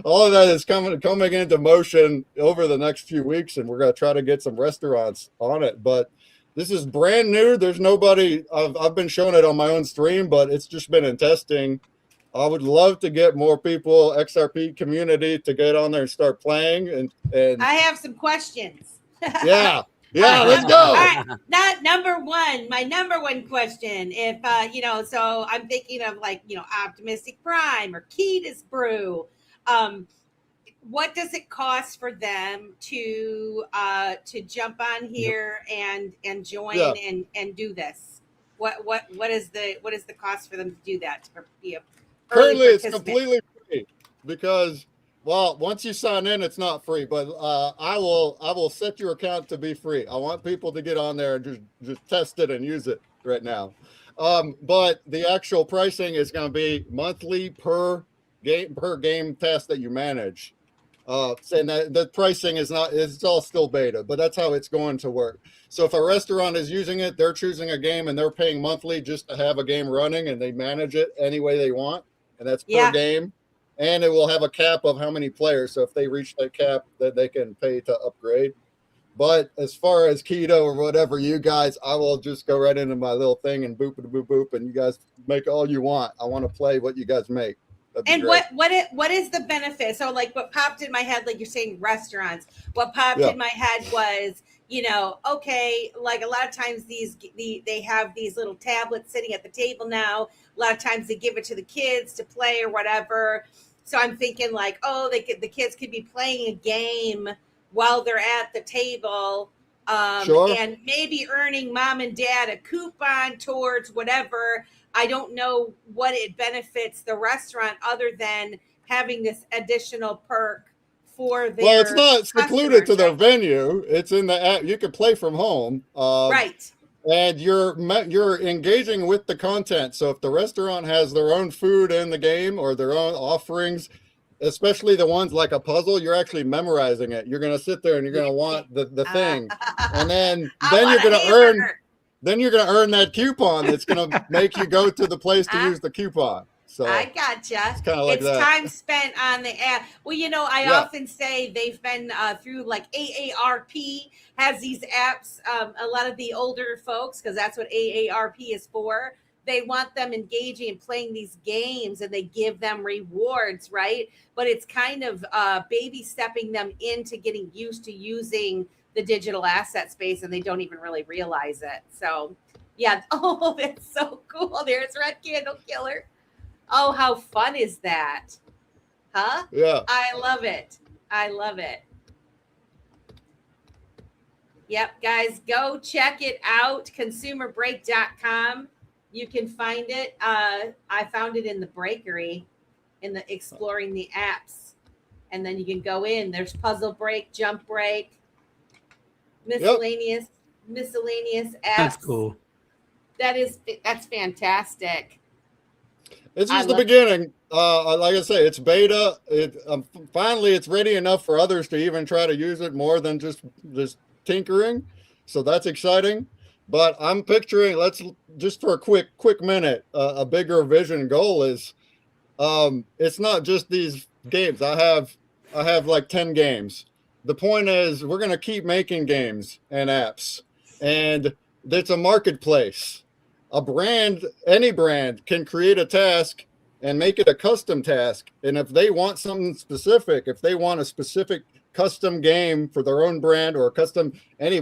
all of that is coming into motion over the next few weeks, and we're going to try to get some restaurants on it. But this is brand new. There's nobody. I've been showing it on my own stream, but it's just been in testing. I would love to get more people, XRP community, to get on there and start playing. And I have some questions. Yeah. Yeah, let's go. All right, not number one. My number one question, if so I'm thinking of like Optimistic Prime or Ketis Brew. What does it cost for them to jump on here and join Yeah. and do this? What is the cost for them to do that, to be a early Currently, it's participant? completely free because, well, once you sign in, it's not free. But I will set your account to be free. I want people to get on there and just test it and use it right now. But the actual pricing is going to be monthly per game test that you manage. And the pricing is not, it's all still beta, but that's how it's going to work. So if a restaurant is using it, they're choosing a game and they're paying monthly just to have a game running, and they manage it any way they want. And that's per game. And it will have a cap of how many players. So if they reach that cap, that they can pay to upgrade. But as far as keto or whatever, you guys, I will just go right into my little thing and boop, boop, boop, and you guys make all you want. I want to play what you guys make. And what is the benefit? So like what popped in my head, like you're saying restaurants, what popped in my head was, okay, like a lot of times they have these little tablets sitting at the table now. A lot of times they give it to the kids to play or whatever. So I'm thinking like, the kids could be playing a game while they're at the table, and maybe earning mom and dad a coupon towards whatever. I don't know what it benefits the restaurant other than having this additional perk for their Well, it's not secluded to their right? venue. It's in the app. You can play from home. Right. And you're engaging with the content. So if the restaurant has their own food in the game or their own offerings, especially the ones like a puzzle, you're actually memorizing it. You're going to sit there and you're going to want the thing. And then you're going to earn. Then you're going to earn that coupon that's going to make you go to the place to use the coupon. So I gotcha. It's kind of like that. Time spent on the app. Well, I often say they've been through like AARP has these apps. A lot of the older folks, because that's what AARP is for. They want them engaging and playing these games, and they give them rewards, right? But it's kind of baby stepping them into getting used to using the digital asset space, and they don't even really realize it. So yeah. Oh, that's so cool. There's Red Candle Killer. Oh, how fun is that? Huh? Yeah. I love it. Yep, guys, go check it out. consumerbreak.com. You can find it. I found it in the breakery, in the exploring the apps. And then you can go in. There's Puzzle Break, Jump Break, miscellaneous apps. That's cool. That's fantastic. It's just the beginning. Like I say, it's beta. Finally, it's ready enough for others to even try to use it more than just tinkering. So that's exciting. But I'm picturing, let's just for a quick minute, a bigger vision goal is, it's not just these games. I have like 10 games. The point is we're going to keep making games and apps, and it's a marketplace. A brand, any brand can create a task and make it a custom task. And if they want something specific, if they want a specific custom game for their own brand or custom any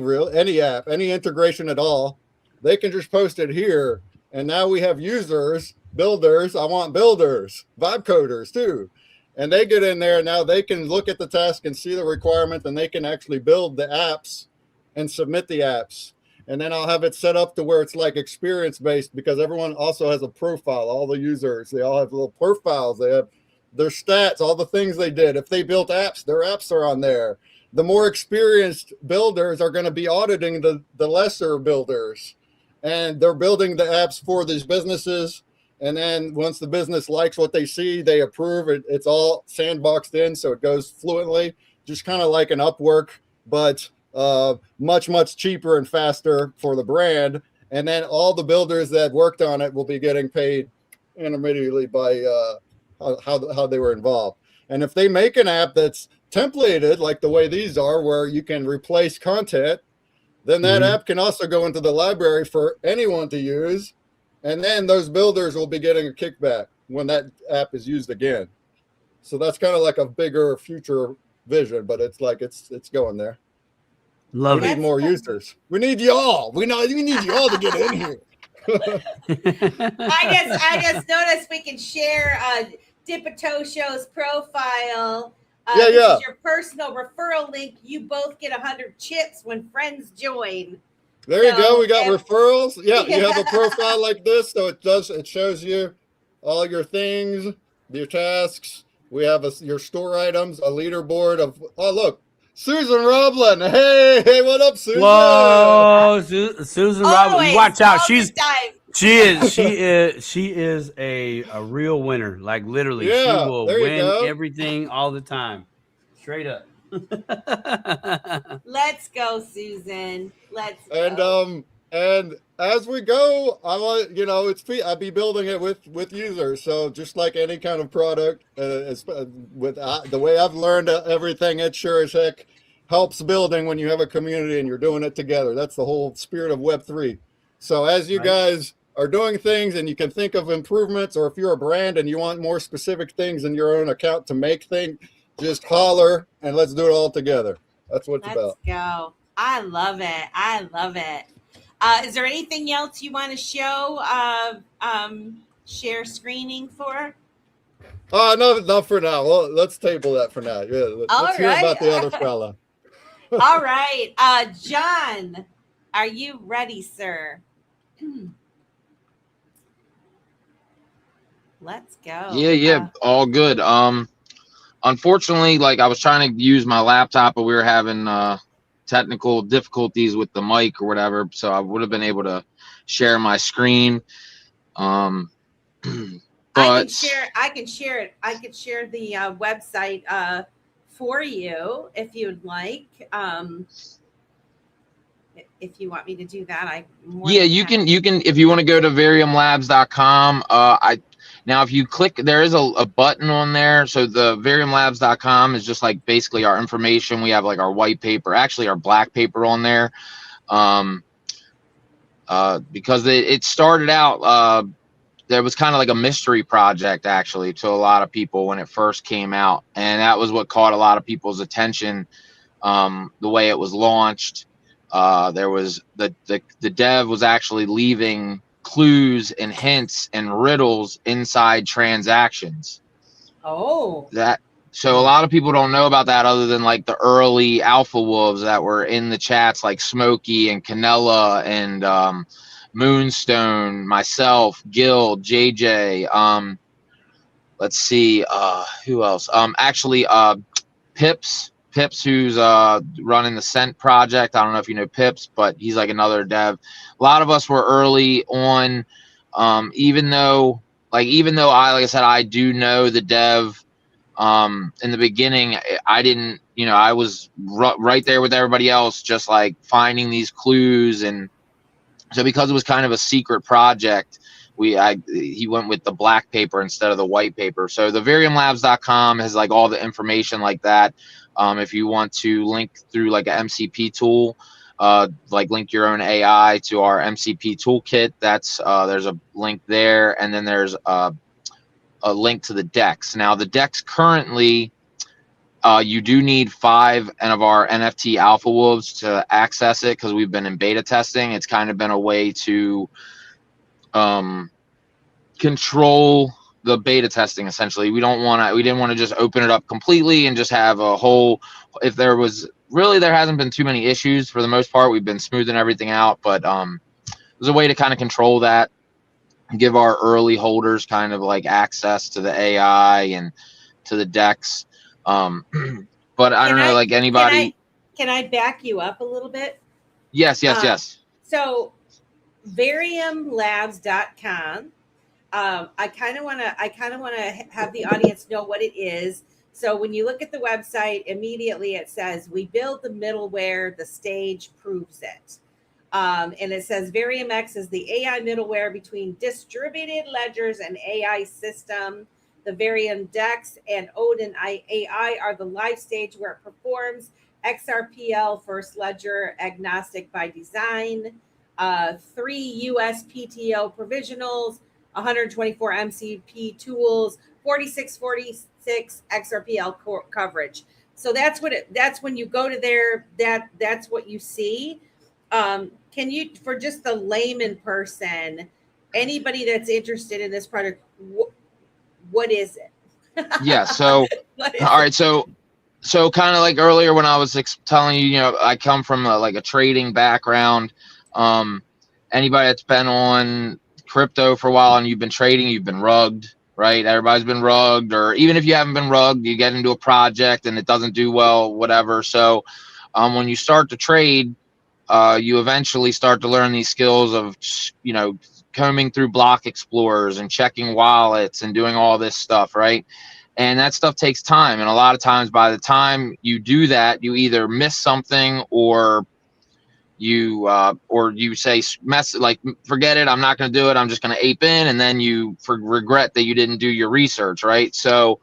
app, any integration at all, they can just post it here. And now we have users, builders. I want builders, vibe coders too. And they get in there. Now they can look at the task and see the requirement, and they can actually build the apps and submit the apps. And then I'll have it set up to where it's like experience-based, because everyone also has a profile. All the users, they all have little profiles. They have their stats, all the things they did. If they built apps, their apps are on there. The more experienced builders are going to be auditing the lesser builders. And they're building the apps for these businesses. And then once the business likes what they see, they approve it. It's all sandboxed in, so it goes fluently, just kind of like an Upwork, but much cheaper and faster for the brand. And then all the builders that worked on it will be getting paid intermediately by how they were involved. And if they make an app that's templated like the way these are, where you can replace content, then that app can also go into the library for anyone to use. And then those builders will be getting a kickback when that app is used again. So that's kind of like a bigger future vision, but it's like it's going there. Love We need it. more users. We need y'all. We need y'all to get in here. I just noticed we can share Dip a Toe Show's profile. Yeah, This yeah. is your personal referral link. You both get 100 chips when friends join. There you go. So, We got and- referrals. Yeah, you have a Yeah. profile like this, so it shows you all your things, your tasks. We have your store items, a leaderboard of. Oh, look, Susan Roblin. Hey, what up, Susan? Whoa, Susan Roberts. Always, Watch out. all the time. She is a real winner. Like literally, she Yeah, will there you win go. everything all the time. Straight up. Let's go, Susan. Let's And go. and as we go, I want I'd be building it with users. So just like any kind of product, with the way I've learned everything, it sure as heck helps building when you have a community and you're doing it together. That's the whole spirit of Web3. So as you Right. guys are doing things and you can think of improvements, or if you're a brand and you want more specific things in your own account to make things, just holler and let's do it all together. That's what it's Let's about. go. I love it. I love it. Is there anything else you want to show? Share screening for? No, not for now. Well, let's table that for now. Yeah, let's hear right. about the other fella. All right. John, are you ready, sir? Let's go. Yeah, all good. Unfortunately, like I was trying to use my laptop, but we were having technical difficulties with the mic or whatever, so I would have been able to share my screen. But I can share it. I could share the website for you if you'd like. If you want me to do that, you can if you want to go to veriumlabs.com. Now if you click, there is a button on there. So the veriumlabs.com is just like basically our information. We have like our white paper, actually our black paper on there. Because it started out, there was kind of like a mystery project actually to a lot of people when it first came out, and that was what caught a lot of people's attention. The way it was launched, there was the dev was actually leaving clues and hints and riddles inside transactions. Oh, So a lot of people don't know about that, other than like the early alpha wolves that were in the chats, like Smokey and Canella and Moonstone, myself, Gil, JJ. Let's see, who else? Actually, Pips, who's running the Scent project. I don't know if you know Pips, but he's like another dev. A lot of us were early on, even though like I said, I do know the dev. In the beginning, I didn't, I was right there with everybody else, just like finding these clues. And so because it was kind of a secret project, he went with the black paper instead of the white paper. So the veriumlabs.com has like all the information like that. If you want to link through like an MCP tool, like link your own AI to our MCP toolkit, that's there's a link there, and then there's a link to the decks. Now the decks currently, you do need 5 of our NFT alpha wolves to access it, because we've been in beta testing. It's kind of been a way to control the beta testing. Essentially, we didn't want to just open it up completely and just have a whole, if there hasn't been too many issues. For the most part, we've been smoothing everything out, but there's a way to kind of control that, give our early holders kind of like access to the AI and to the decks. But I don't know, like anybody. Can I back you up a little bit? Yes. So veriumlabs.com. I kind of want to have the audience know what it is. So when you look at the website, immediately it says, we build the middleware, the stage proves it. And it says Verium X is the AI middleware between distributed ledgers and AI system. The Verium Dex and Odin AI are the live stage where it performs. XRPL, first ledger, agnostic by design. 3 USPTO provisionals, 124 MCP tools, 4646 XRPL coverage. So that's that's when you go to there, that's what you see. Can you, for just the layman person, anybody that's interested in this product, what is it? Yeah. So, What is all it? right. So kind of like earlier when I was telling you, I come from like a trading background. Anybody that's been on crypto for a while and you've been trading, you've been rugged, right? Everybody's been rugged, or even if you haven't been rugged, you get into a project and it doesn't do well, whatever. So when you start to trade, you eventually start to learn these skills of, combing through block explorers and checking wallets and doing all this stuff, right? And that stuff takes time. And a lot of times by the time you do that, you either miss something or you say, forget it, I'm not going to do it, I'm just going to ape in. And then you regret that you didn't do your research, right? So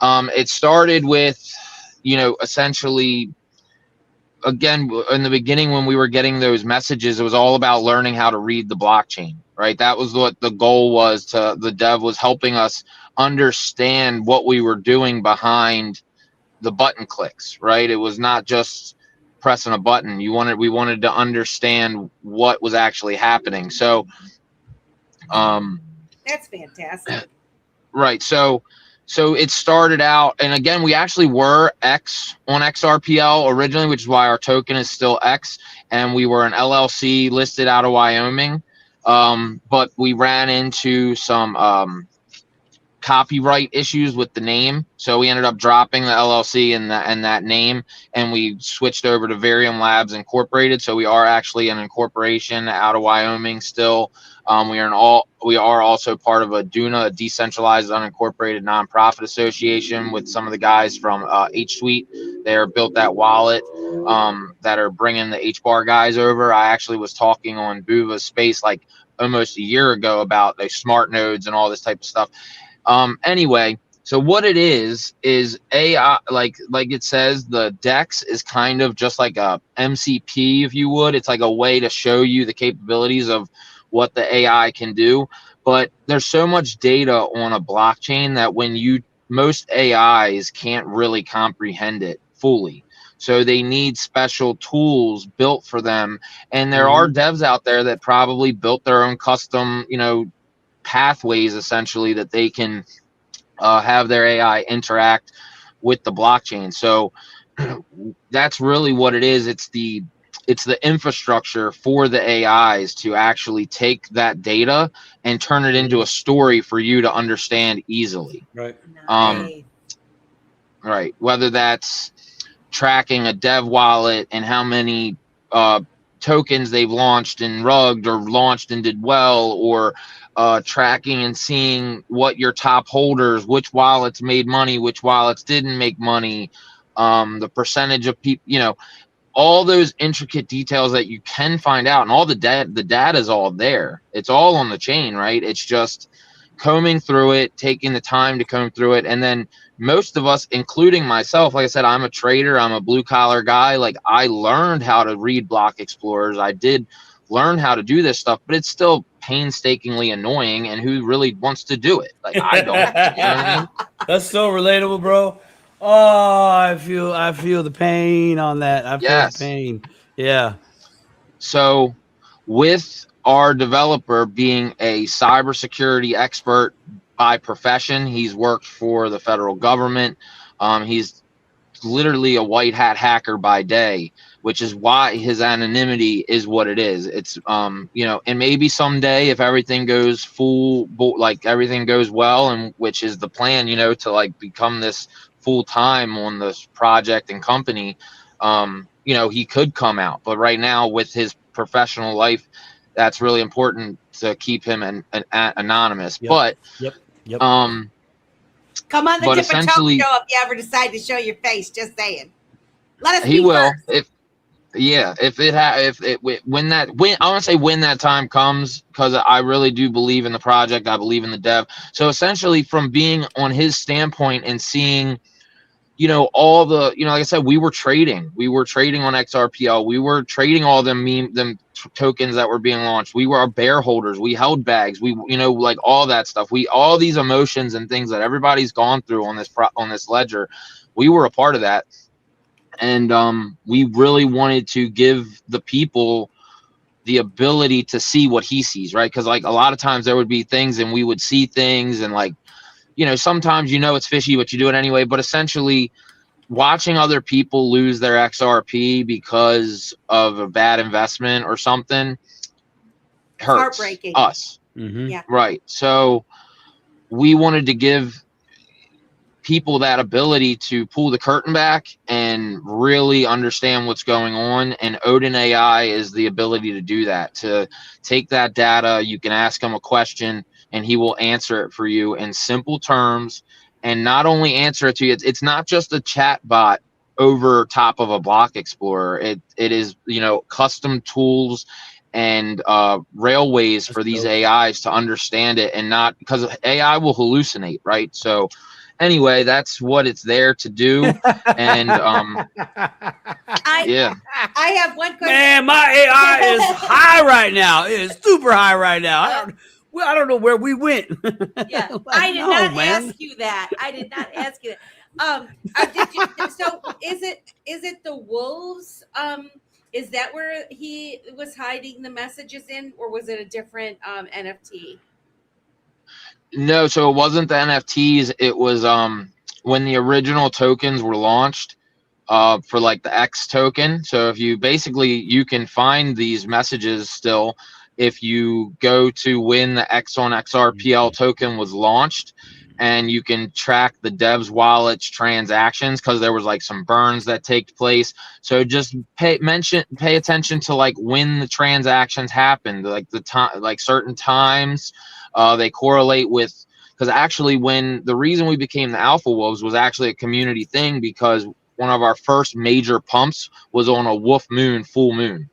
it started with, essentially, again, in the beginning when we were getting those messages, it was all about learning how to read the blockchain, right? That was what the goal was. The dev was helping us understand what we were doing behind the button clicks, right? It was not just pressing a button. We wanted to understand what was actually happening. So That's fantastic. right. So it started out, and again, we actually were X on XRPL originally, which is why our token is still X, and we were an LLC listed out of Wyoming. But we ran into some copyright issues with the name, so we ended up dropping the LLC and that name, and we switched over to Verium Labs Incorporated. So we are actually an incorporation out of Wyoming still. We are also part of a DUNA, a decentralized unincorporated nonprofit association, with some of the guys from H Suite. They're built that wallet that are bringing the HBAR guys over. I actually was talking on Buva's space like almost a year ago about the smart nodes and all this type of stuff. Anyway, so what it is AI, like it says, the DEX is kind of just like a MCP, if you would. It's like a way to show you the capabilities of what the AI can do. But there's so much data on a blockchain that most AIs can't really comprehend it fully. So they need special tools built for them. And there are devs out there that probably built their own custom, pathways essentially that they can have their AI interact with the blockchain. So that's really what it is. It's the infrastructure for the AIs to actually take that data and turn it into a story for you to understand easily. Right. Nice. Right. Whether that's tracking a dev wallet and how many tokens they've launched and rugged or launched and did well, or tracking and seeing what your top holders, which wallets made money, which wallets didn't make money, the percentage of people, all those intricate details that you can find out, and all the data is all there. It's all on the chain, right? It's just combing through it, taking the time to comb through it. And then most of us, including myself, like I said, I'm a trader, I'm a blue collar guy. Like, I learned how to read block explorers. I did learn how to do this stuff, but it's still painstakingly annoying. And who really wants to do it? Like, I don't. You know what I mean? That's so relatable, bro. Oh, I feel the pain on that. I feel Yes. the pain. Yeah. So with our developer being a cybersecurity expert by profession, he's worked for the federal government. He's literally a white hat hacker by day, which is why his anonymity is what it is. It's and maybe someday, if everything goes everything goes well, and which is the plan, to like become this full time on this project and company, he could come out. But right now, with his professional life, that's really important to keep him an anonymous. Yep. But Yep. Come on the but Dipper Talk essentially- show if you ever decide to show your face. Just saying. Let us he be will first. when that time comes, because I really do believe in the project. I believe in the dev. So essentially, from being on his standpoint and seeing, all the, like I said, we were trading on XRPL. We were trading all them tokens that were being launched. We were bear holders. We held bags. We, like all that stuff. All these emotions and things that everybody's gone through on this ledger. We were a part of that. And we really wanted to give the people the ability to see what he sees, right? Because like a lot of times there would be things and we would see things and like, you know, sometimes it's fishy, but you do it anyway. But essentially watching other people lose their XRP because of a bad investment or something hurts heartbreaking. us. Mm-hmm. Yeah. Right. So we wanted to give people that ability to pull the curtain back and really understand what's going on. And Odin AI is the ability to do that, to take that data. You can ask him a question and he will answer it for you in simple terms. And not only answer it to you, it's not just a chat bot over top of a block explorer. It is, custom tools and railways for these AIs to understand it, and not because AI will hallucinate, right? So anyway, that's what it's there to do. And I have one question. Man, my AI is high right now. It is super high right now. I don't know where we went. Yeah, Like, I did not ask you that. I did not ask you that. So is it the wolves? Is that where he was hiding the messages in, or was it a different NFT? No, so it wasn't the NFTs. It was when the original tokens were launched for like the X token. So if you can find these messages still if you go to when the X on XRPL token was launched, and you can track the dev's wallet's transactions, because there was like some burns that take place. So just pay attention to like when the transactions happened, like the time, like certain times. They correlate with, because actually the reason we became the Alpha Wolves was actually a community thing, because one of our first major pumps was on a wolf moon, full moon.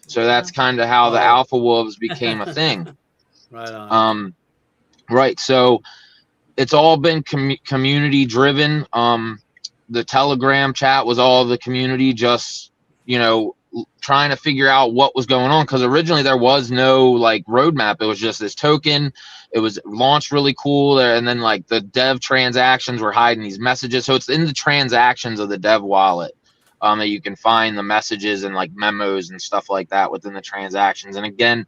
So that's kind of how the Alpha Wolves became a thing. Right on. Right. So it's all been community driven. The Telegram chat was all the community, just, trying to figure out what was going on, because originally there was no like roadmap. It was just this token. It was launched really cool there, and then like the dev transactions were hiding these messages. So it's in the transactions of the dev wallet that you can find the messages and like memos and stuff like that within the transactions. And again,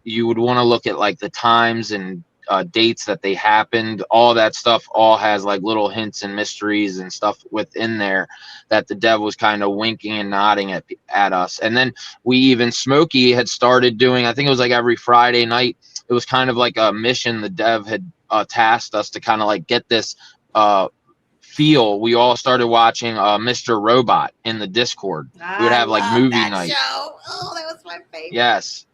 you would want to look at like the times and dates that they happened. All that stuff all has like little hints and mysteries and stuff within there that the dev was kind of winking and nodding at us. And then Smokey had started doing, I think it was like every Friday night, it was kind of like a mission the dev had tasked us to kind of like get this feel. We all started watching Mr. Robot in the Discord. We would have like movie night. Show. Oh, that was my favorite. Yes.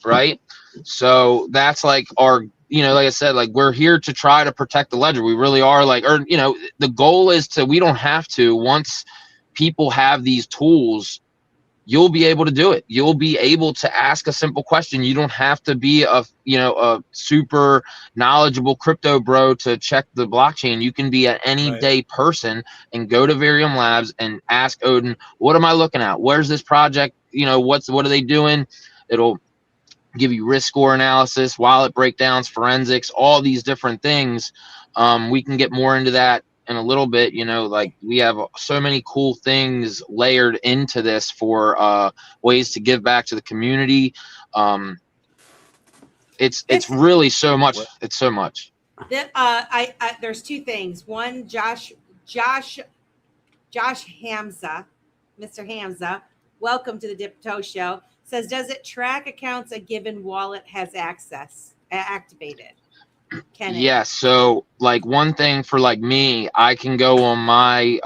Right. So that's like our, like I said, like we're here to try to protect the ledger. We really are, like, or, the goal is we don't have to, once people have these tools, you'll be able to do it. You'll be able to ask a simple question. You don't have to be a super knowledgeable crypto bro to check the blockchain. You can be an day person and go to Verium Labs and ask Odin, what am I looking at? Where's this project? What are they doing? It'll give you risk score analysis, wallet breakdowns, forensics, all these different things. We can get more into that in a little bit. Like we have so many cool things layered into this for ways to give back to the community. It's really so much. It's so much. There's two things. One, Josh Hamza, Mr. Hamza, welcome to the Dip Toe Show, says, does it track accounts a given wallet has activated? Can it? Yeah, so like one thing for like me, I can go on my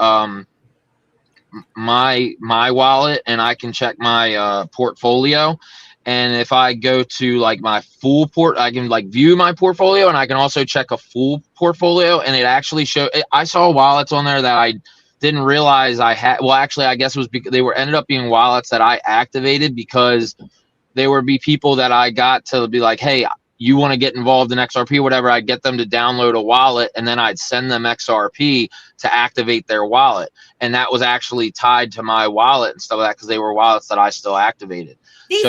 my wallet and I can check my portfolio. And if I go to like my full I can like view my portfolio, and I can also check a full portfolio, and it actually I saw wallets on there that I didn't realize I had. Well, actually, I guess it was because they ended up being wallets that I activated, because there would be people that I got to be like, hey, you want to get involved in XRP, whatever. I'd get them to download a wallet, and then I'd send them XRP to activate their wallet. And that was actually tied to my wallet and stuff like that, because they were wallets that I still activated. These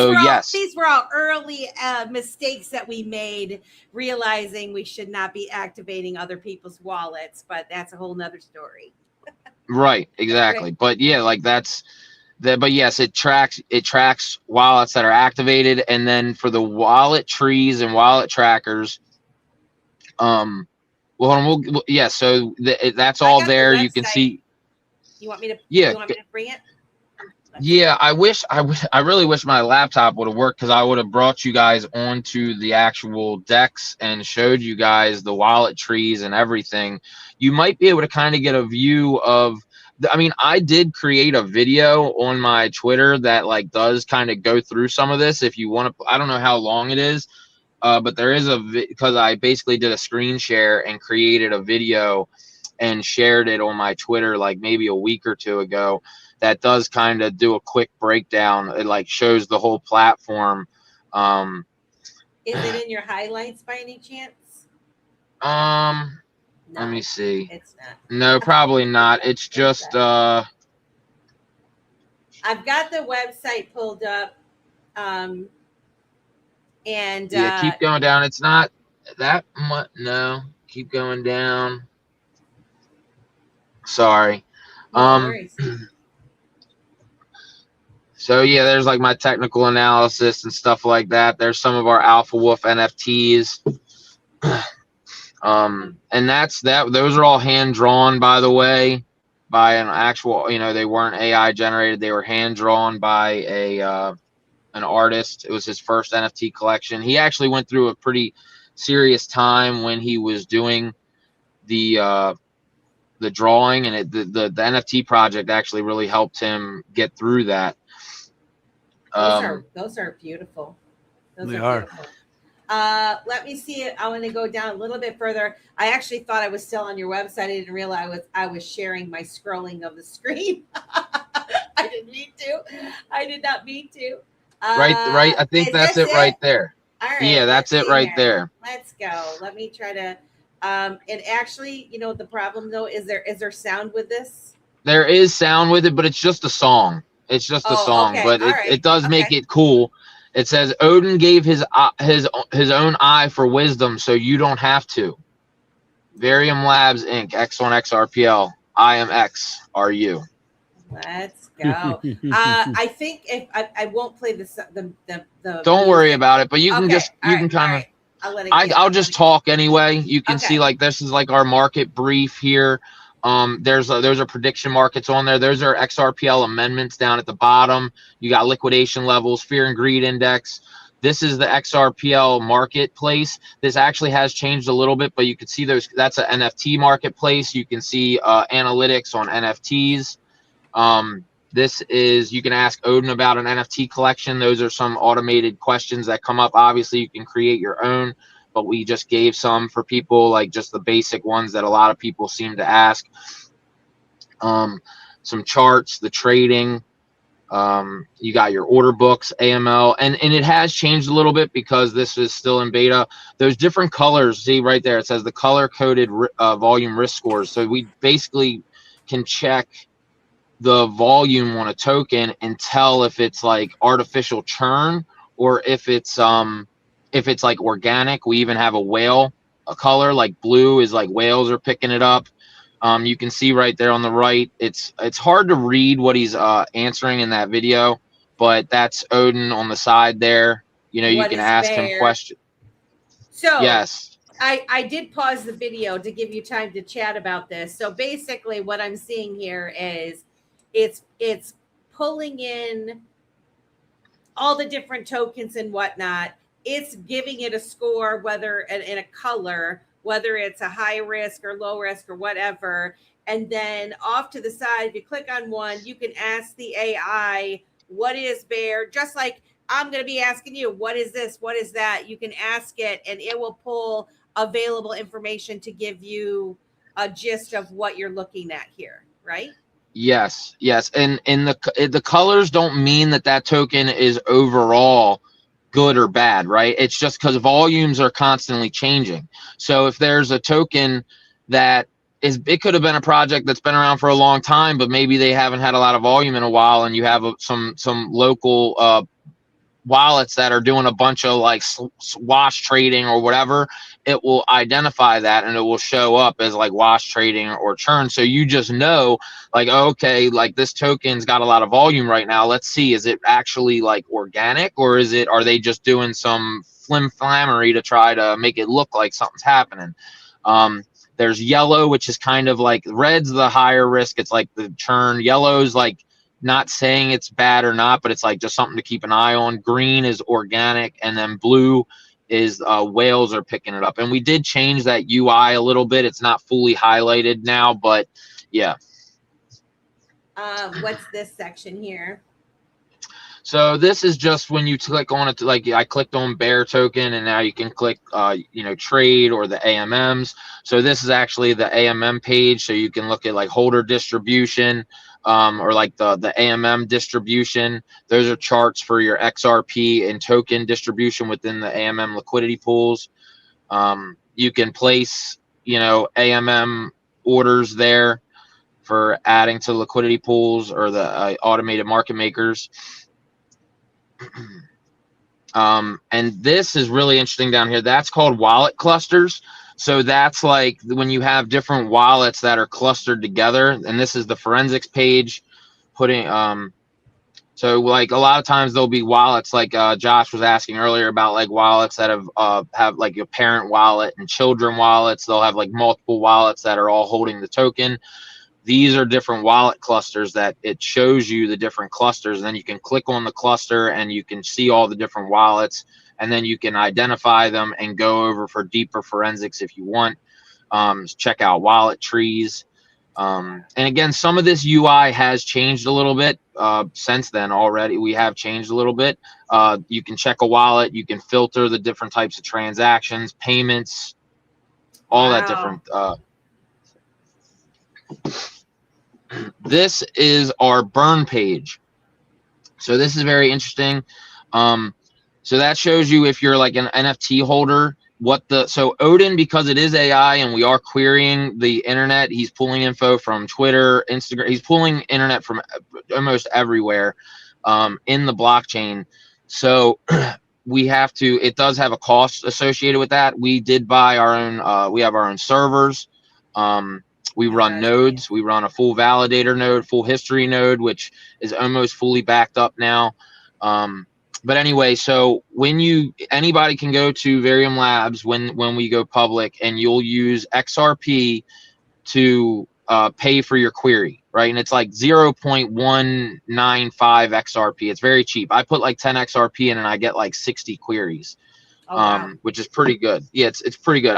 were all early mistakes that we made, realizing we should not be activating other people's wallets, but that's a whole nother story. Right, exactly. But yeah, like that's that. But yes, it tracks wallets that are activated, and then for the wallet trees and wallet trackers, well, yeah. So that's I all got the there. You can website. see. You want me to? Yeah, You want me to bring it? yeah. I really wish my laptop would have worked, because I would have brought you guys onto the actual decks and showed you guys the wallet trees and everything. You might be able to kind of get a view of. I mean, I did create a video on my Twitter that like does kind of go through some of this. If you want to, I don't know how long it is, but there is because I basically did a screen share and created a video and shared it on my Twitter like maybe a week or two ago. That does kind of do a quick breakdown. It like shows the whole platform. Is it in your highlights by any chance? Let me see. It's not. No, probably not. It's just I've got the website pulled up. And yeah, keep going down. It's not that much. No, keep going down. Sorry. No worries. So yeah, there's like my technical analysis and stuff like that. There's some of our Alpha Wolf NFTs. And that's that. Those are all hand drawn, by the way, by an actual, you know, they weren't AI generated. They were hand drawn by an artist. It was his first NFT collection. He actually went through a pretty serious time when he was doing the drawing, and the NFT project actually really helped him get through that. Those are beautiful. They are. Beautiful. Let me see it. I want to go down a little bit further. I actually thought I was still on your website. I didn't realize I was sharing my scrolling of the screen. I didn't mean to. I did not mean to. Right. I think that's it right there. All right. Yeah, that's it right there. Let's go. Let me try to. And actually, you know, the problem though is there sound with this? There is sound with it, but it's just a song. It's just a song, okay. but it does make it cool. It says Odin gave his own eye for wisdom, so you don't have to. Verium Labs Inc. X on XRPL. I am X. Are you? Let's go. I think if I won't play the Don't worry about it, but you can okay. just you can kind of. Right. I'll let it I'll just talk anyway. You can see like this is like our market brief here. Those are prediction markets on there. Those are XRPL amendments down at the bottom. You got liquidation levels, fear and greed index. This is the XRPL marketplace. This actually has changed a little bit, but you can see that's an NFT marketplace. You can see analytics on NFTs. This is, you can ask Odin about an NFT collection. Those are some automated questions that come up. Obviously, you can create your own, but we just gave some for people, like just the basic ones that a lot of people seem to ask. Some charts, the trading. You got your order books, AML, and it has changed a little bit because this is still in beta. Those different colors, see right there, it says the color-coded volume risk scores. So we basically can check the volume on a token and tell if it's like artificial churn or if it's like organic. We even have a color, like blue is like whales are picking it up. You can see right there on the right, it's hard to read what he's answering in that video, but that's Odin on the side there. You know, you can ask him questions. So yes, I did pause the video to give you time to chat about this. So basically what I'm seeing here is it's pulling in all the different tokens and whatnot. It's giving it a score, whether in a color, whether it's a high risk or low risk or whatever. And then off to the side, if you click on one, you can ask the AI, what is bear? Just like I'm going to be asking you, what is this? What is that? You can ask it and it will pull available information to give you a gist of what you're looking at here, right? Yes. And the colors don't mean that token is overall good or bad, right? It's just because volumes are constantly changing. So if there's a token that it could have been a project that's been around for a long time, but maybe they haven't had a lot of volume in a while, and you have some local wallets that are doing a bunch of like wash trading or whatever, it will identify that and it will show up as like wash trading or churn. So you just know like, okay, like this token's got a lot of volume right now. Let's see, is it actually like organic, or are they just doing some flim-flammery to try to make it look like something's happening? There's yellow, which is kind of like, red's the higher risk. It's like the churn. Yellow's like not saying it's bad or not, but it's like just something to keep an eye on. Green is organic, and then blue is whales are picking it up. And we did change that UI a little bit. It's not fully highlighted now, but yeah. What's this section here? So this is just when you click on it, like I clicked on bear token, and now you can click, trade or the AMMs. So this is actually the AMM page. So you can look at like holder distribution, or like the AMM distribution. Those are charts for your XRP and token distribution within the AMM liquidity pools. You can place, AMM orders there for adding to liquidity pools or the automated market makers. And this is really interesting down here. That's called wallet clusters. So that's like when you have different wallets that are clustered together. And this is the forensics page. So like a lot of times there'll be wallets like Josh was asking earlier about, like wallets that have like a parent wallet and children wallets. They'll have like multiple wallets that are all holding the token. These are different wallet clusters that it shows you the different clusters, and then you can click on the cluster and you can see all the different wallets, and then you can identify them and go over for deeper forensics if you want. Check out wallet trees. And again, some of this UI has changed a little bit since then already. We have changed a little bit. You can check a wallet. You can filter the different types of transactions, payments, all that different. This is our burn page. So this is very interesting. So that shows you if you're like an NFT holder, so Odin, because it is AI and we are querying the internet, he's pulling info from Twitter, Instagram, he's pulling internet from almost everywhere in the blockchain. So it does have a cost associated with that. We did buy our own, we have our own servers. We run nodes. We run a full validator node, full history node, which is almost fully backed up now. But anyway, so anybody can go to Verium Labs when we go public, and you'll use XRP to pay for your query, right? And it's like 0.195 XRP. It's very cheap. I put like 10 XRP in and I get like 60 queries, which is pretty good. Yeah, it's pretty good.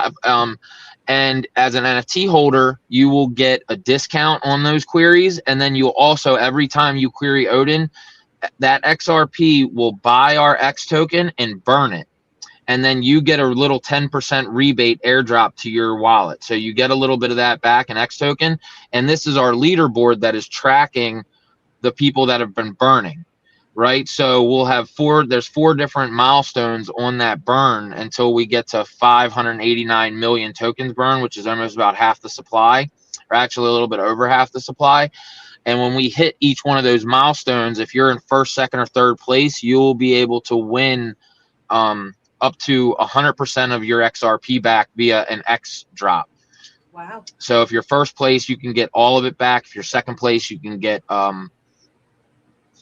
And as an NFT holder, you will get a discount on those queries. And then you'll also, every time you query Odin, that XRP will buy our X token and burn it. And then you get a little 10% rebate airdrop to your wallet. So you get a little bit of that back in X token. And this is our leaderboard that is tracking the people that have been burning. Right, so we'll have there's 4 different milestones on that burn until we get to 589 million tokens burn, which is almost about half the supply, or actually a little bit over half the supply. And when we hit each one of those milestones, if you're in first, second, or third place, you'll be able to win up to 100% of your XRP back via an X drop. Wow. So if you're first place, you can get all of it back. If you're second place, you can get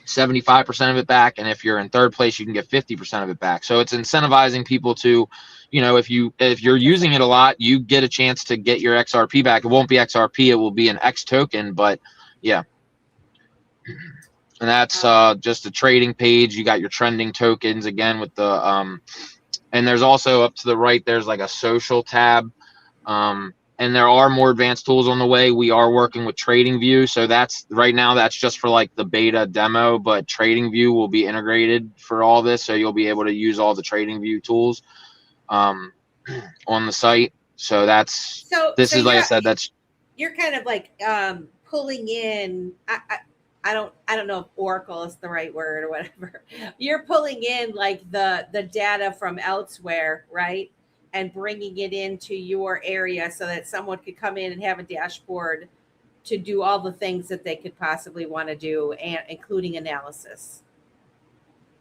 75% of it back, and if you're in third place, you can get 50% of it back. So it's incentivizing people to, if you're using it a lot, you get a chance to get your XRP back. It won't be XRP, it will be an X token, but yeah. And that's just a trading page. You got your trending tokens again with the and there's also up to the right, there's like a social tab. And there are more advanced tools on the way. We are working with TradingView. So right now that's just for like the beta demo, but TradingView will be integrated for all this. So you'll be able to use all the TradingView tools on the site. So this is, like I said, you're kind of like pulling in, I don't know if Oracle is the right word or whatever. You're pulling in like the data from elsewhere, right? And bringing it into your area so that someone could come in and have a dashboard to do all the things that they could possibly want to do, and including analysis.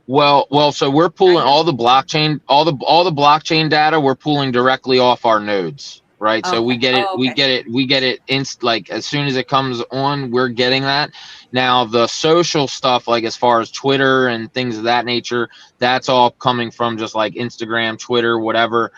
Well, so we're pulling I know. all the blockchain data. We're pulling directly off our nodes, right? So we Okay. get it, Oh, we okay. get it, we get it like as soon as it comes on, we're getting that. Now the social stuff, like as far as Twitter and things of that nature, that's all coming from just like Instagram, Twitter, whatever,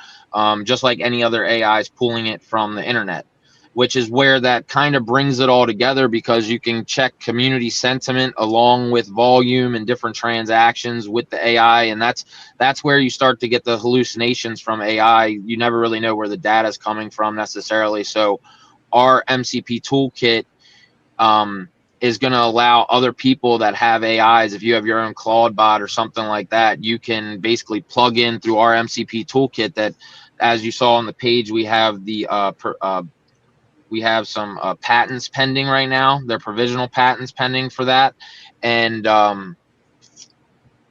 just like any other AI is pulling it from the internet, which is where that kind of brings it all together, because you can check community sentiment along with volume and different transactions with the AI. And that's where you start to get the hallucinations from AI. You never really know where the data is coming from necessarily. So our MCP toolkit is going to allow other people that have AIs, if you have your own Claude bot or something like that, you can basically plug in through our MCP toolkit. That, as you saw on the page, we have the we have some patents pending right now. They're provisional patents pending for that. And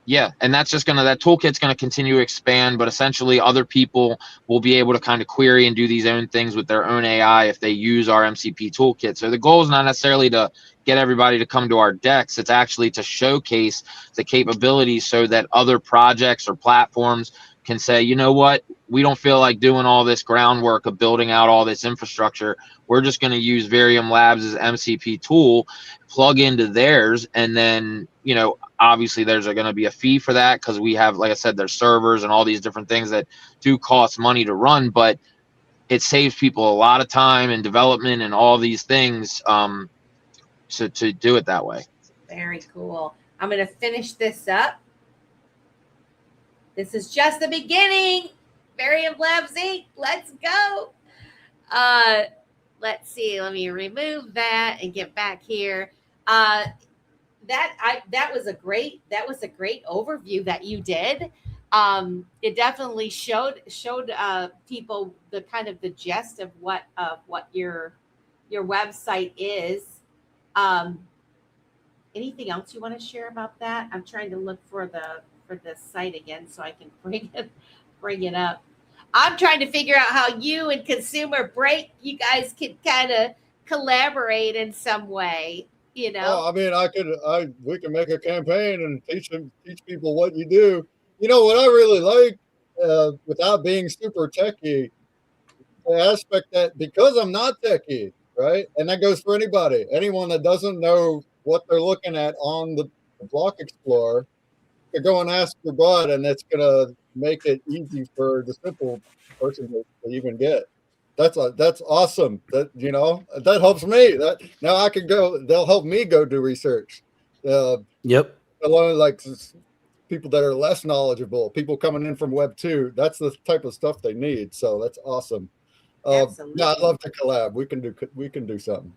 yeah, and that's just that toolkit's gonna continue to expand, but essentially other people will be able to kind of query and do these own things with their own AI if they use our MCP toolkit. So the goal is not necessarily to get everybody to come to our decks. It's actually to showcase the capabilities so that other projects or platforms can say, you know what, we don't feel like doing all this groundwork of building out all this infrastructure. We're just going to use Verium Labs' MCP tool, plug into theirs, and then, you know, obviously there's going to be a fee for that, because we have, like I said, there's servers and all these different things that do cost money to run, but it saves people a lot of time and development and all these things to do it that way. Very cool. I'm going to finish this up. This is just the beginning. Verium Labs Inc. Let's go. Let's see. Let me remove that and get back here. That was a great overview that you did. It definitely showed people the kind of the gist of what your website is. Anything else you want to share about that? I'm trying to look for the site again so I can bring it up. I'm trying to figure out how you and Consumer Break, you guys can kind of collaborate in some way. You know, Oh, I mean, we can make a campaign and teach people what you do. You know what I really like, without being super techie, the aspect that because I'm not techie, right, and that goes for anyone that doesn't know what they're looking at on the Block Explorer, to go and ask your bud, and it's gonna make it easy for the simple person to even get. That's awesome. That, you know, that helps me. That now I can go. They'll help me go do research. Yep. Along like people that are less knowledgeable, people coming in from Web 2. That's the type of stuff they need. So that's awesome. absolutely. Yeah, I'd love to collab. We can do something.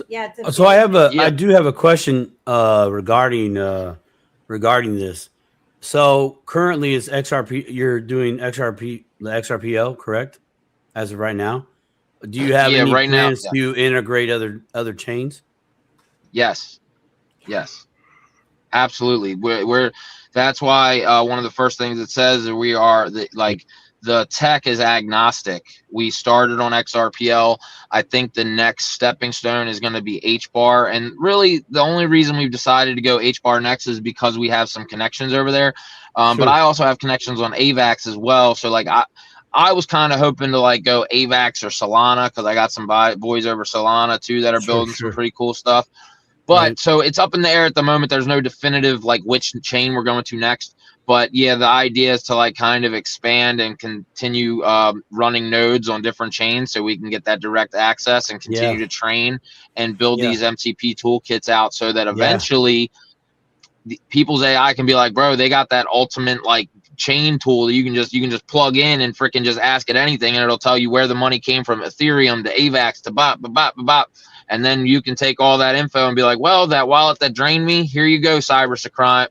Yeah. So I Yeah. do have a question regarding this. So currently it's XRP, you're doing the XRPL, correct? As of right now. Do you have any right now, plans to integrate other chains? Yes, absolutely. We're that's why one of the first things it says is we are the tech is agnostic. We started on XRPL. I think the next stepping stone is going to be HBAR. And really, the only reason we've decided to go HBAR next is because we have some connections over there. Sure. But I also have connections on AVAX as well. So like I was kind of hoping to like go AVAX or Solana, because I got some boys over Solana too that are building some pretty cool stuff. But Right. So it's up in the air at the moment. There's no definitive like which chain we're going to next. But yeah, the idea is to like kind of expand and continue running nodes on different chains so we can get that direct access and continue to train and build these MCP toolkits out, so that eventually people's AI can be like, bro, they got that ultimate like chain tool that you can just plug in and freaking just ask it anything, and it'll tell you where the money came from, Ethereum to AVAX to bop. And then you can take all that info and be like, well, that wallet that drained me, here you go, cybercrime.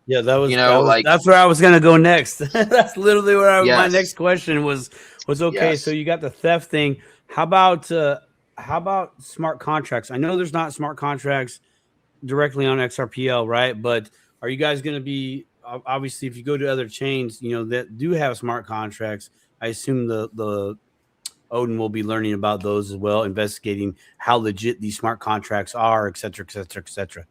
Yeah, that was, you know, that's where I was gonna go next. That's literally where my Yes. next question was okay. Yes. So you got the theft thing. How about smart contracts? I know there's not smart contracts directly on XRPL, right? But are you guys gonna be, obviously, if you go to other chains, you know, that do have smart contracts? I assume the Odin will be learning about those as well, investigating how legit these smart contracts are, et cetera, et cetera, et cetera.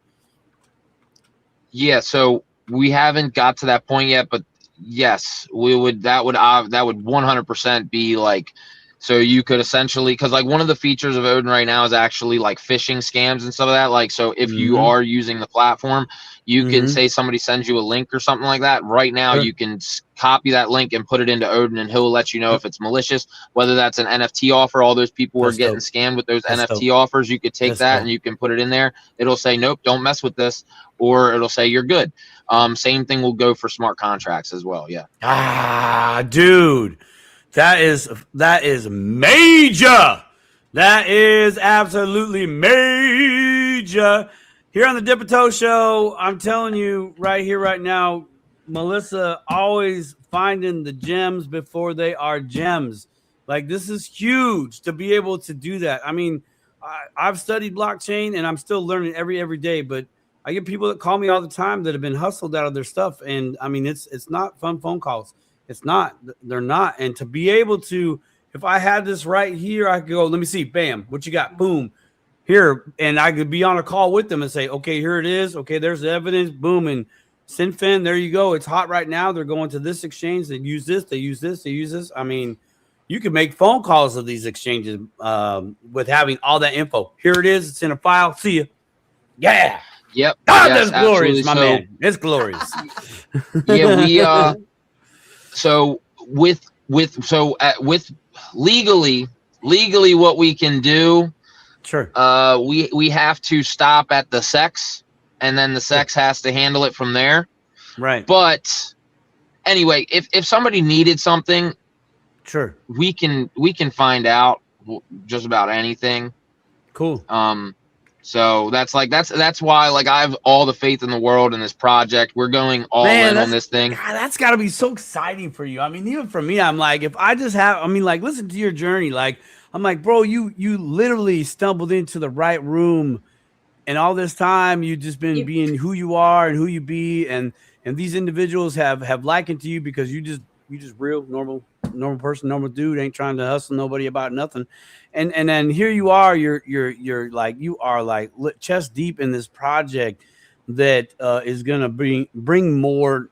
Yeah, so we haven't got to that point yet, but yes, we would. That would 100% be like. So you could essentially, because like one of the features of Odin right now is actually like phishing scams and stuff of that. Like, so if you Mhm. are using the platform, you can Mhm. say somebody sends you a link or something like that. Right now, Sure. you can copy that link and put it into Odin, and he'll let you know Yep. if it's malicious, whether that's an NFT offer. All those people were That's getting dope. scammed with those That's NFT dope. offers. You could take That's that dope. and you can put it in there. It'll say, nope, don't mess with this, or it'll say you're good. Same thing will go for smart contracts as well. Yeah. Ah, dude, that is major. That is absolutely major. Here on the Dip and Toe Show, I'm telling you right here, right now, Melissa always finding the gems before they are gems. Like, this is huge to be able to do that. I mean, I've studied blockchain and I'm still learning every day, but I get people that call me all the time that have been hustled out of their stuff. And I mean, it's not fun phone calls. It's not. They're not. And to be able to, if I had this right here, I could go, let me see, bam, what you got? Boom. Here. And I could be on a call with them and say, okay, here it is. Okay, there's the evidence. Boom. And Sinfin, there you go. It's hot right now. They're going to this exchange. They use this. They use this. They use this. I mean, you can make phone calls of these exchanges with having all that info. Here it is. It's in a file. See you. Yeah. Yep. God, Yes, that's glorious, absolutely. my So, man. It's glorious. yeah, we so with legally what we can do, Sure. we have to stop at the sex, and then the sex has to handle it from there. Right. But anyway, if somebody needed something, Sure. we can find out just about anything. Cool. So that's why like I have all the faith in the world in this project. We're going all in on this thing. God, that's got to be so exciting for you. I mean, even for me, I'm like, if I just have, I mean, like, listen to your journey. Like, I'm like, bro, you literally stumbled into the right room, and all this time you just been being who you are and who you be, and these individuals have likened to you because you just real normal person, normal dude, ain't trying to hustle nobody about nothing. And then here you are, you're like, you are like chest deep in this project that is gonna bring more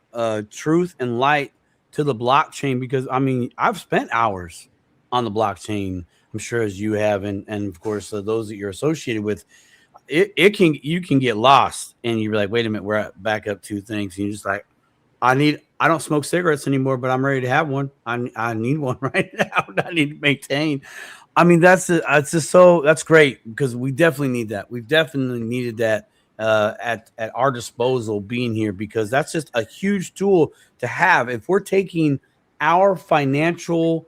truth and light to the blockchain, because I mean, I've spent hours on the blockchain, I'm sure, as you have, and of course those that you're associated with. You can get lost and you're like, wait a minute, we're back up two things, and you're just like, I don't smoke cigarettes anymore, but I'm ready to have one. I need one right now. I need to maintain. I mean, that's great, because we definitely need that. We've definitely needed that at our disposal being here, because that's just a huge tool to have. If we're taking our financial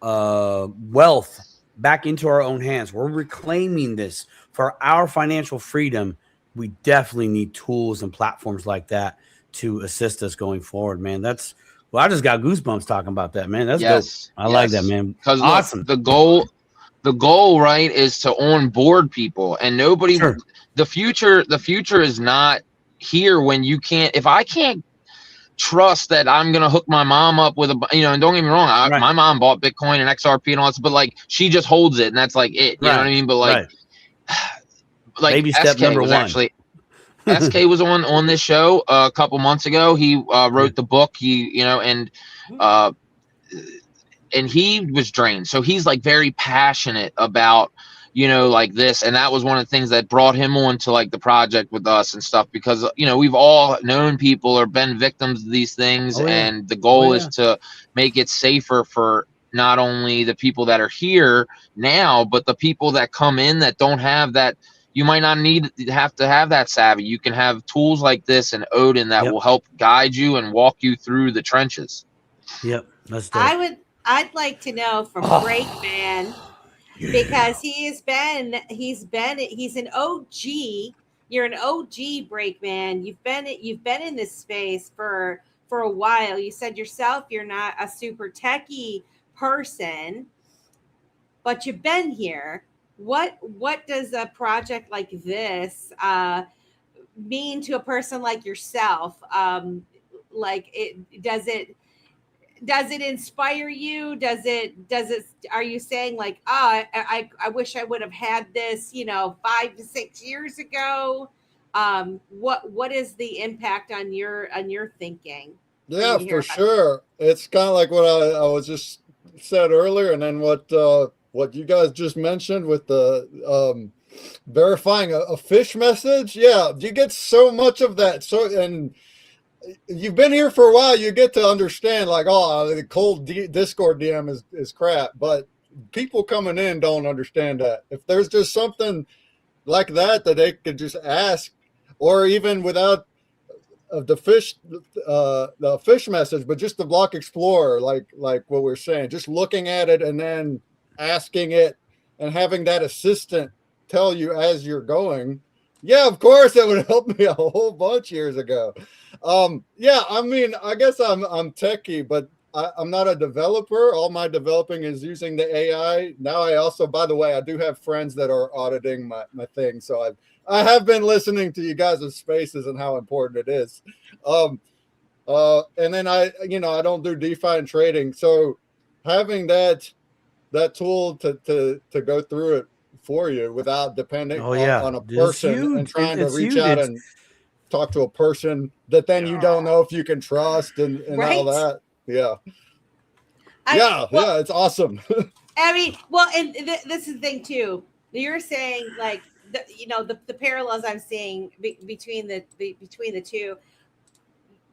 wealth back into our own hands, we're reclaiming this for our financial freedom. We definitely need tools and platforms like that to assist us going forward, man. Well, I just got goosebumps talking about that, man. That's dope. I like that, man. Because Awesome. the goal, right, is to onboard people, and nobody. Sure. The future is not here when you can't. If I can't trust that I'm gonna hook my mom up with a, and don't get me wrong, Right. my mom bought Bitcoin and XRP and all that, but like she just holds it, and that's like it. You know what I mean? But like, like baby step SK number was one. actually. SK was on this show a couple months ago. He wrote the book. And he was drained. So he's like very passionate about, like this. And that was one of the things that brought him on to like the project with us and stuff, because, we've all known people or been victims of these things. And the goal is to make it safer for not only the people that are here now, but the people that come in that don't have that. You might not have to have that savvy. You can have tools like this and Odin that will help guide you and walk you through the trenches. Yep, that's dope. I'd like to know from BreakMan, because he's an OG. You're an OG BreakMan. You've been in this space for a while. You said yourself you're not a super techie person, but you've been here. What does a project like this mean to a person like yourself? Like, does it inspire you? Are you saying like, I wish I would have had this, 5 to 6 years ago? What is the impact on your thinking? when Yeah, you hear for about sure. It's kind of like what I was just said earlier, and then what you guys just mentioned with the verifying a fish message. Yeah, you get so much of that. So, and you've been here for a while, you get to understand like, oh, the cold Discord DM is crap, but people coming in don't understand that. If there's just something like that they could just ask, or even without the fish message, but just the block explorer, like what we're saying, just looking at it and then asking it and having that assistant tell you as you're going. Yeah, of course, that would help me a whole bunch years ago. Yeah, I mean, I guess I'm techie, but I'm not a developer. All my developing is using the AI. Now I also, by the way, I do have friends that are auditing my thing. So I have been listening to you guys' spaces and how important it is. And then I don't do DeFi and trading. So having that tool to go through it for you without depending on a person and trying to reach out and talk to a person that then you don't know if you can trust and all that. Yeah. It's awesome. I mean, well, and this is the thing too. You're saying like the parallels I'm seeing between the two.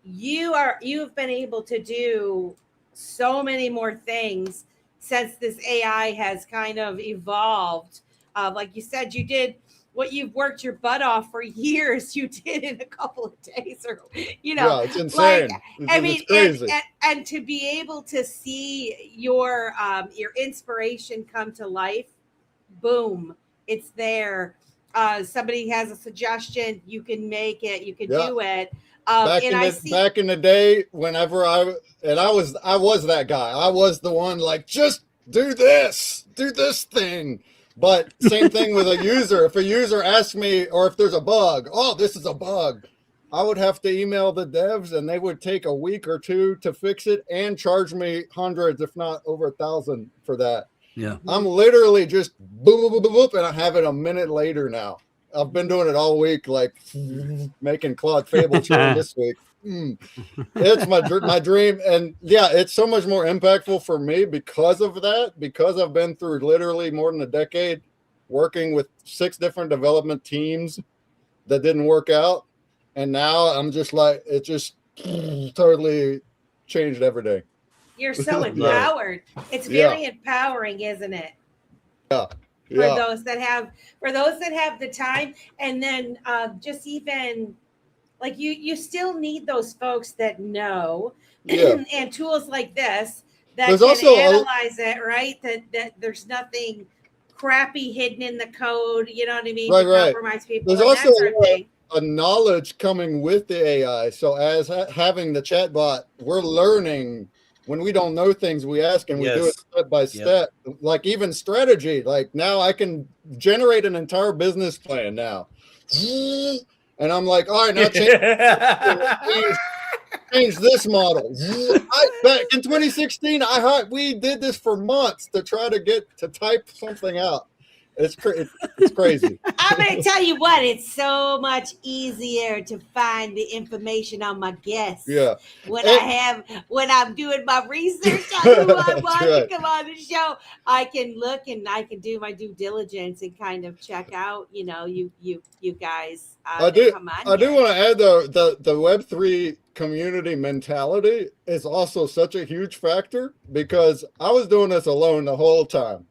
You've been able to do so many more things since this AI has kind of evolved. Like you said, you did what you've worked your butt off for years. You did in a couple of days, or yeah, it's insane. It's crazy. And to be able to see your inspiration come to life, boom, it's there. Somebody has a suggestion, you can make it, you can do it. Back in the day, whenever I was that guy. I was the one like, just do this thing. But same thing with a user. If a user asks me, or if there's a bug, oh, this is a bug, I would have to email the devs, and they would take a week or two to fix it and charge me hundreds, if not over 1,000 for that. Yeah. I'm literally just boop, boop, boop, boop, and I have it a minute later now. I've been doing it all week, like making Claude Fable churn this week. It's my dream. And yeah, it's so much more impactful for me because of that, because I've been through literally more than a decade working with 6 different development teams that didn't work out. And now I'm just like, it just totally changed every day. You're so empowered. It's very empowering, isn't it? Yeah. For those that have the time, and then just even like you still need those folks that know and tools like this that there's can also analyze it, right? That there's nothing crappy hidden in the code, you know what I mean? Right. Compromise people. There's also a knowledge coming with the AI. So as having the chatbot, we're learning. When we don't know things, we ask, and we do it step by step. Like even strategy, like now I can generate an entire business plan now. And I'm like, all right, now change this model. Back in 2016, we did this for months to try to get to type something out. It's crazy. I'm going to tell you what, it's so much easier to find the information on my guests. Yeah. When I'm doing my research on who I want to come on the show, I can look and I can do my due diligence and kind of check out, you guys. I do want to add the Web3 community mentality is also such a huge factor, because I was doing this alone the whole time.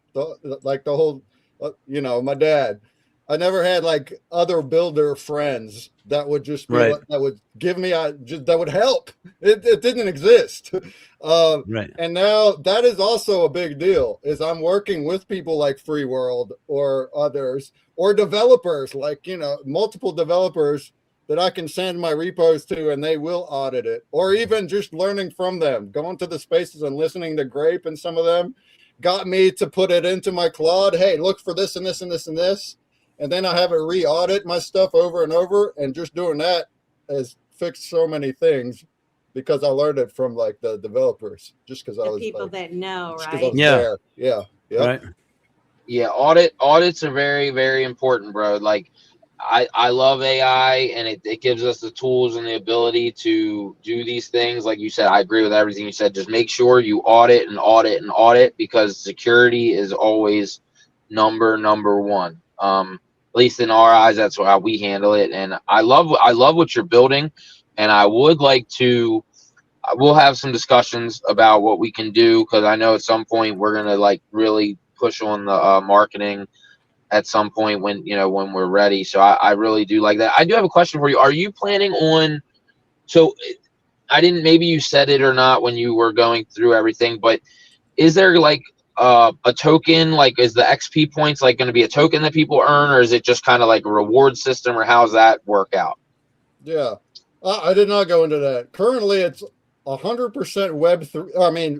My dad, I never had like other builder friends that would just be that would give me that would help. It didn't exist. And now that is also a big deal, is I'm working with people like Free World or others, or developers, like, multiple developers that I can send my repos to and they will audit it, or even just learning from them, going to the spaces and listening to Grape, and some of them got me to put it into my Claude. Hey, look for this and this and this and this. And then I have it re-audit my stuff over and over. And just doing that has fixed so many things, because I learned it from like the developers, just because I was people that know, right? There. Yeah. Right. Yeah. Audits are very, very important, bro. Like I love AI, and it gives us the tools and the ability to do these things. Like you said, I agree with everything you said. Just make sure you audit and audit and audit, because security is always number one. At least in our eyes, that's how we handle it. And I love what you're building, and I would like to. We'll have some discussions about what we can do, because I know at some point we're gonna like really push on the marketing at some point when we're ready. So I really do like that. I do have a question for you. Are you planning on? So I didn't. Maybe you said it or not when you were going through everything, but is there like a token? Like, is the XP points like going to be a token that people earn, or is it just kind of like a reward system, or how's that work out? Yeah, I did not go into that. Currently, it's 100%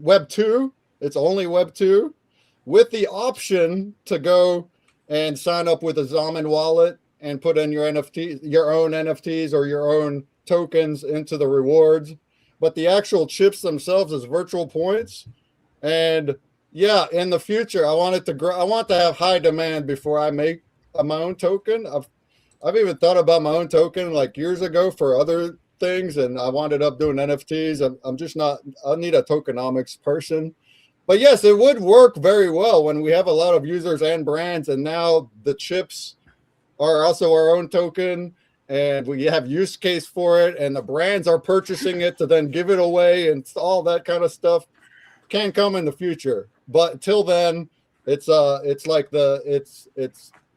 Web 2. It's only Web 2, with the option to go and sign up with a Xaman Wallet and put in your own NFTs or your own tokens into the rewards. But the actual chips themselves is virtual points. And yeah, in the future, I want it to grow. I want to have high demand before I make my own token. I've even thought about my own token like years ago for other things, and I wound up doing NFTs. I'm just not. I need a tokenomics person. But yes, it would work very well when we have a lot of users and brands, and now the chips are also our own token, and we have use case for it, and the brands are purchasing it to then give it away, and all that kind of stuff can come in the future. But till then, it's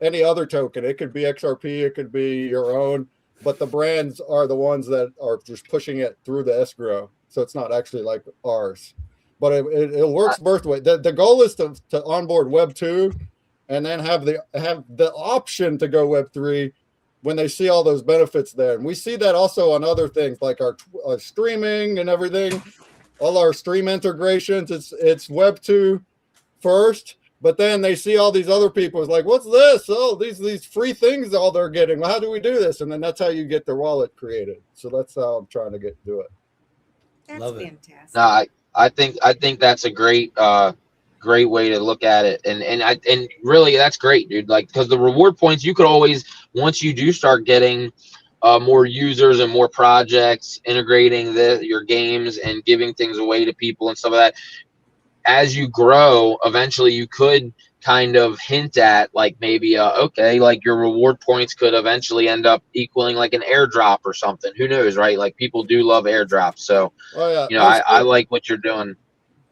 any other token. It could be XRP, it could be your own, but the brands are the ones that are just pushing it through the escrow, so it's not actually like ours. But it works both ways. The goal is to onboard Web 2 and then have the option to go Web 3 when they see all those benefits there. And we see that also on other things like our streaming and everything, all our stream integrations. It's Web 2 first, but then they see all these other people. It's like, what's this? Oh, these free things all they're getting. Well, how do we do this? And then that's how you get their wallet created. So that's how I'm trying to do it. That's Love fantastic. No, I think that's a great way to look at it, and really that's great, dude. Like, because the reward points, you could always, once you do start getting more users and more projects integrating your games and giving things away to people and stuff like that, as you grow, eventually you could kind of hint at like maybe okay, like your reward points could eventually end up equaling like an airdrop or something. Who knows, right? Like, people do love airdrops. So I like what you're doing.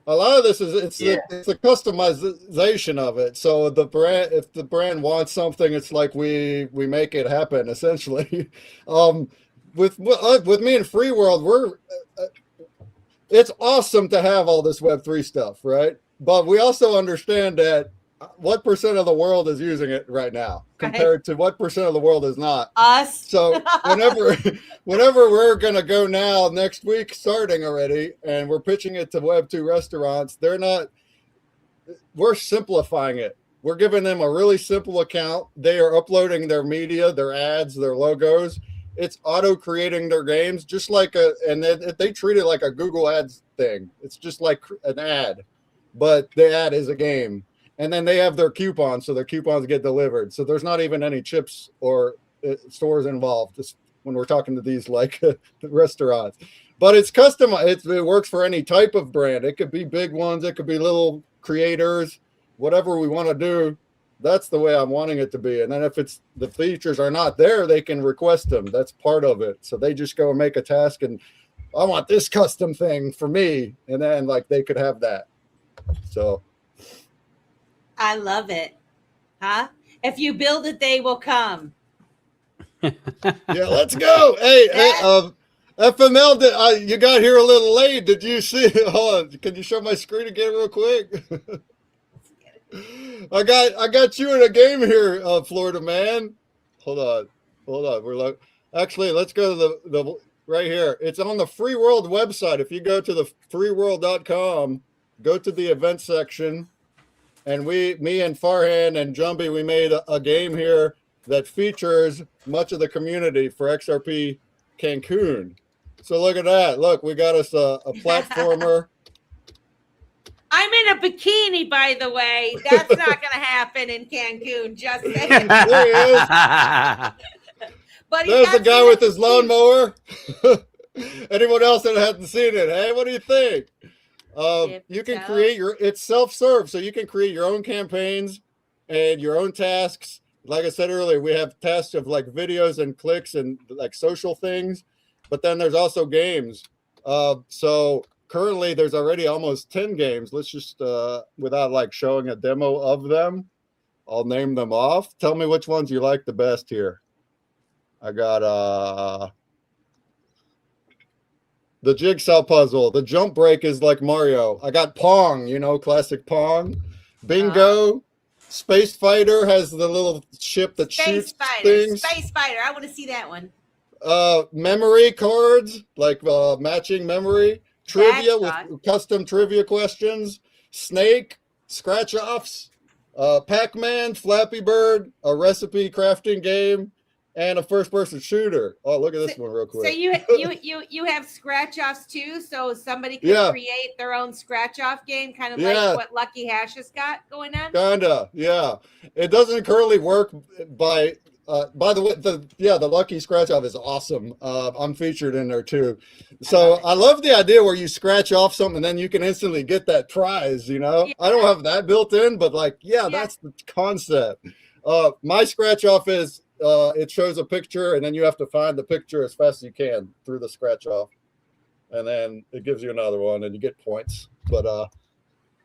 A lot of this is it's the customization of it. So the brand, if the brand wants something, it's like we make it happen essentially. With me and Free World, it's awesome to have all this Web3 stuff, right? But we also understand that what percent of the world is using it right now compared to what percent of the world is not? Us. So whenever we're going to go now next week, starting already, and we're pitching it to Web2 restaurants, we're simplifying it. We're giving them a really simple account. They are uploading their media, their ads, their logos. It's auto creating their games, just like and they treat it like a Google Ads thing. It's just like an ad, but the ad is a game. And then they have their coupons, so their coupons get delivered. So there's not even any chips or stores involved when we're talking to these like restaurants. But it's customized. It works for any type of brand. It could be big ones. It could be little creators. Whatever we want to do, that's the way I'm wanting it to be. And then if the features are not there, they can request them. That's part of it. So they just go and make a task, and I want this custom thing for me. And then like they could have that. So I love it. Huh? If you build it, they will come. Yeah, let's go. Hey, FML, you got here a little late. Did you see? Hold on. Can you show my screen again real quick? I got you in a game here, Florida man. Hold on. We're like, actually, let's go to the right here. It's on the Free World website. If you go to the freeworld.com, go to the event section. And me and Farhan and Jumbie, we made a game here that features much of the community for XRP Cancun. So look at that. Look, we got us a platformer. I'm in a bikini, by the way. That's not going to happen in Cancun. Just saying. There he is. But There's the guy with his lawn. lawnmower. Anyone else that hasn't seen it? Hey, what do you think? You can create it's self-serve, so you can create your own campaigns and your own tasks. Like I said earlier, we have tasks of like videos and clicks and like social things, but then there's also games. So currently there's already almost 10 games. Let's just, without like showing a demo of them, I'll name them off. Tell me which ones you like the best here. I got, the jigsaw puzzle. The jump break is like Mario. I got Pong, you know, classic Pong. Bingo. Space Fighter has the little ship that shoots things. Space Fighter. I want to see that one. Memory cards, like matching memory. Trivia with custom trivia questions. Snake, scratch offs. Pac-Man, Flappy Bird, a recipe crafting game, and a first-person shooter. Oh, look at this one real quick. So you have scratch-offs too? So somebody can create their own scratch-off game, kind of like what Lucky Hash has got going on? Kinda, yeah. It doesn't currently work by the way, the Lucky scratch-off is awesome. I'm featured in there too. So I love the idea where you scratch off something and then you can instantly get that prize, you know? Yeah. I don't have that built in, but like, that's the concept. My scratch-off is it shows a picture and then you have to find the picture as fast as you can through the scratch off, and then it gives you another one and you get points. But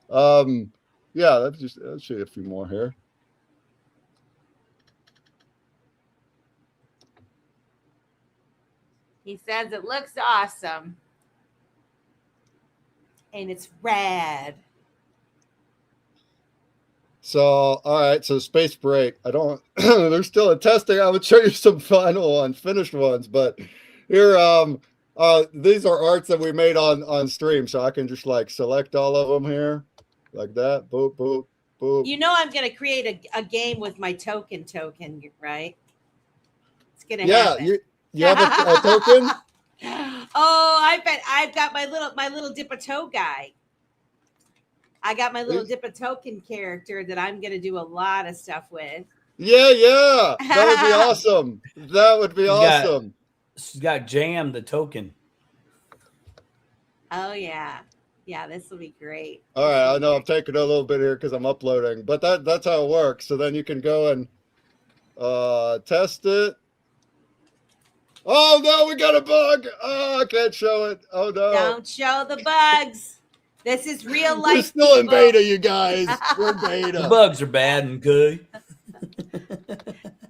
let's show you a few more here. He says it looks awesome and it's rad. So, all right. So Space Break, they're still in testing. I would show you some final ones, finished ones, but here, these are arts that we made on stream. So I can just like select all of them here like that. Boop, boop, boop. You know, I'm going to create a game with my token, right? It's going to happen. You have a token? Oh, I bet I've got my little dip a toe guy. I got my little dip a token character that I'm going to do a lot of stuff with. Yeah. That would be awesome. That would be awesome. She's got Jam, the token. Oh, yeah. Yeah, this will be great. All right. I know I'm taking a little bit here because I'm uploading, but that's how it works. So then you can go and test it. Oh, no, we got a bug. Oh, I can't show it. Oh, no. Don't show the bugs. This is real life. We're still in beta, you guys. We're in beta. The bugs are bad and good.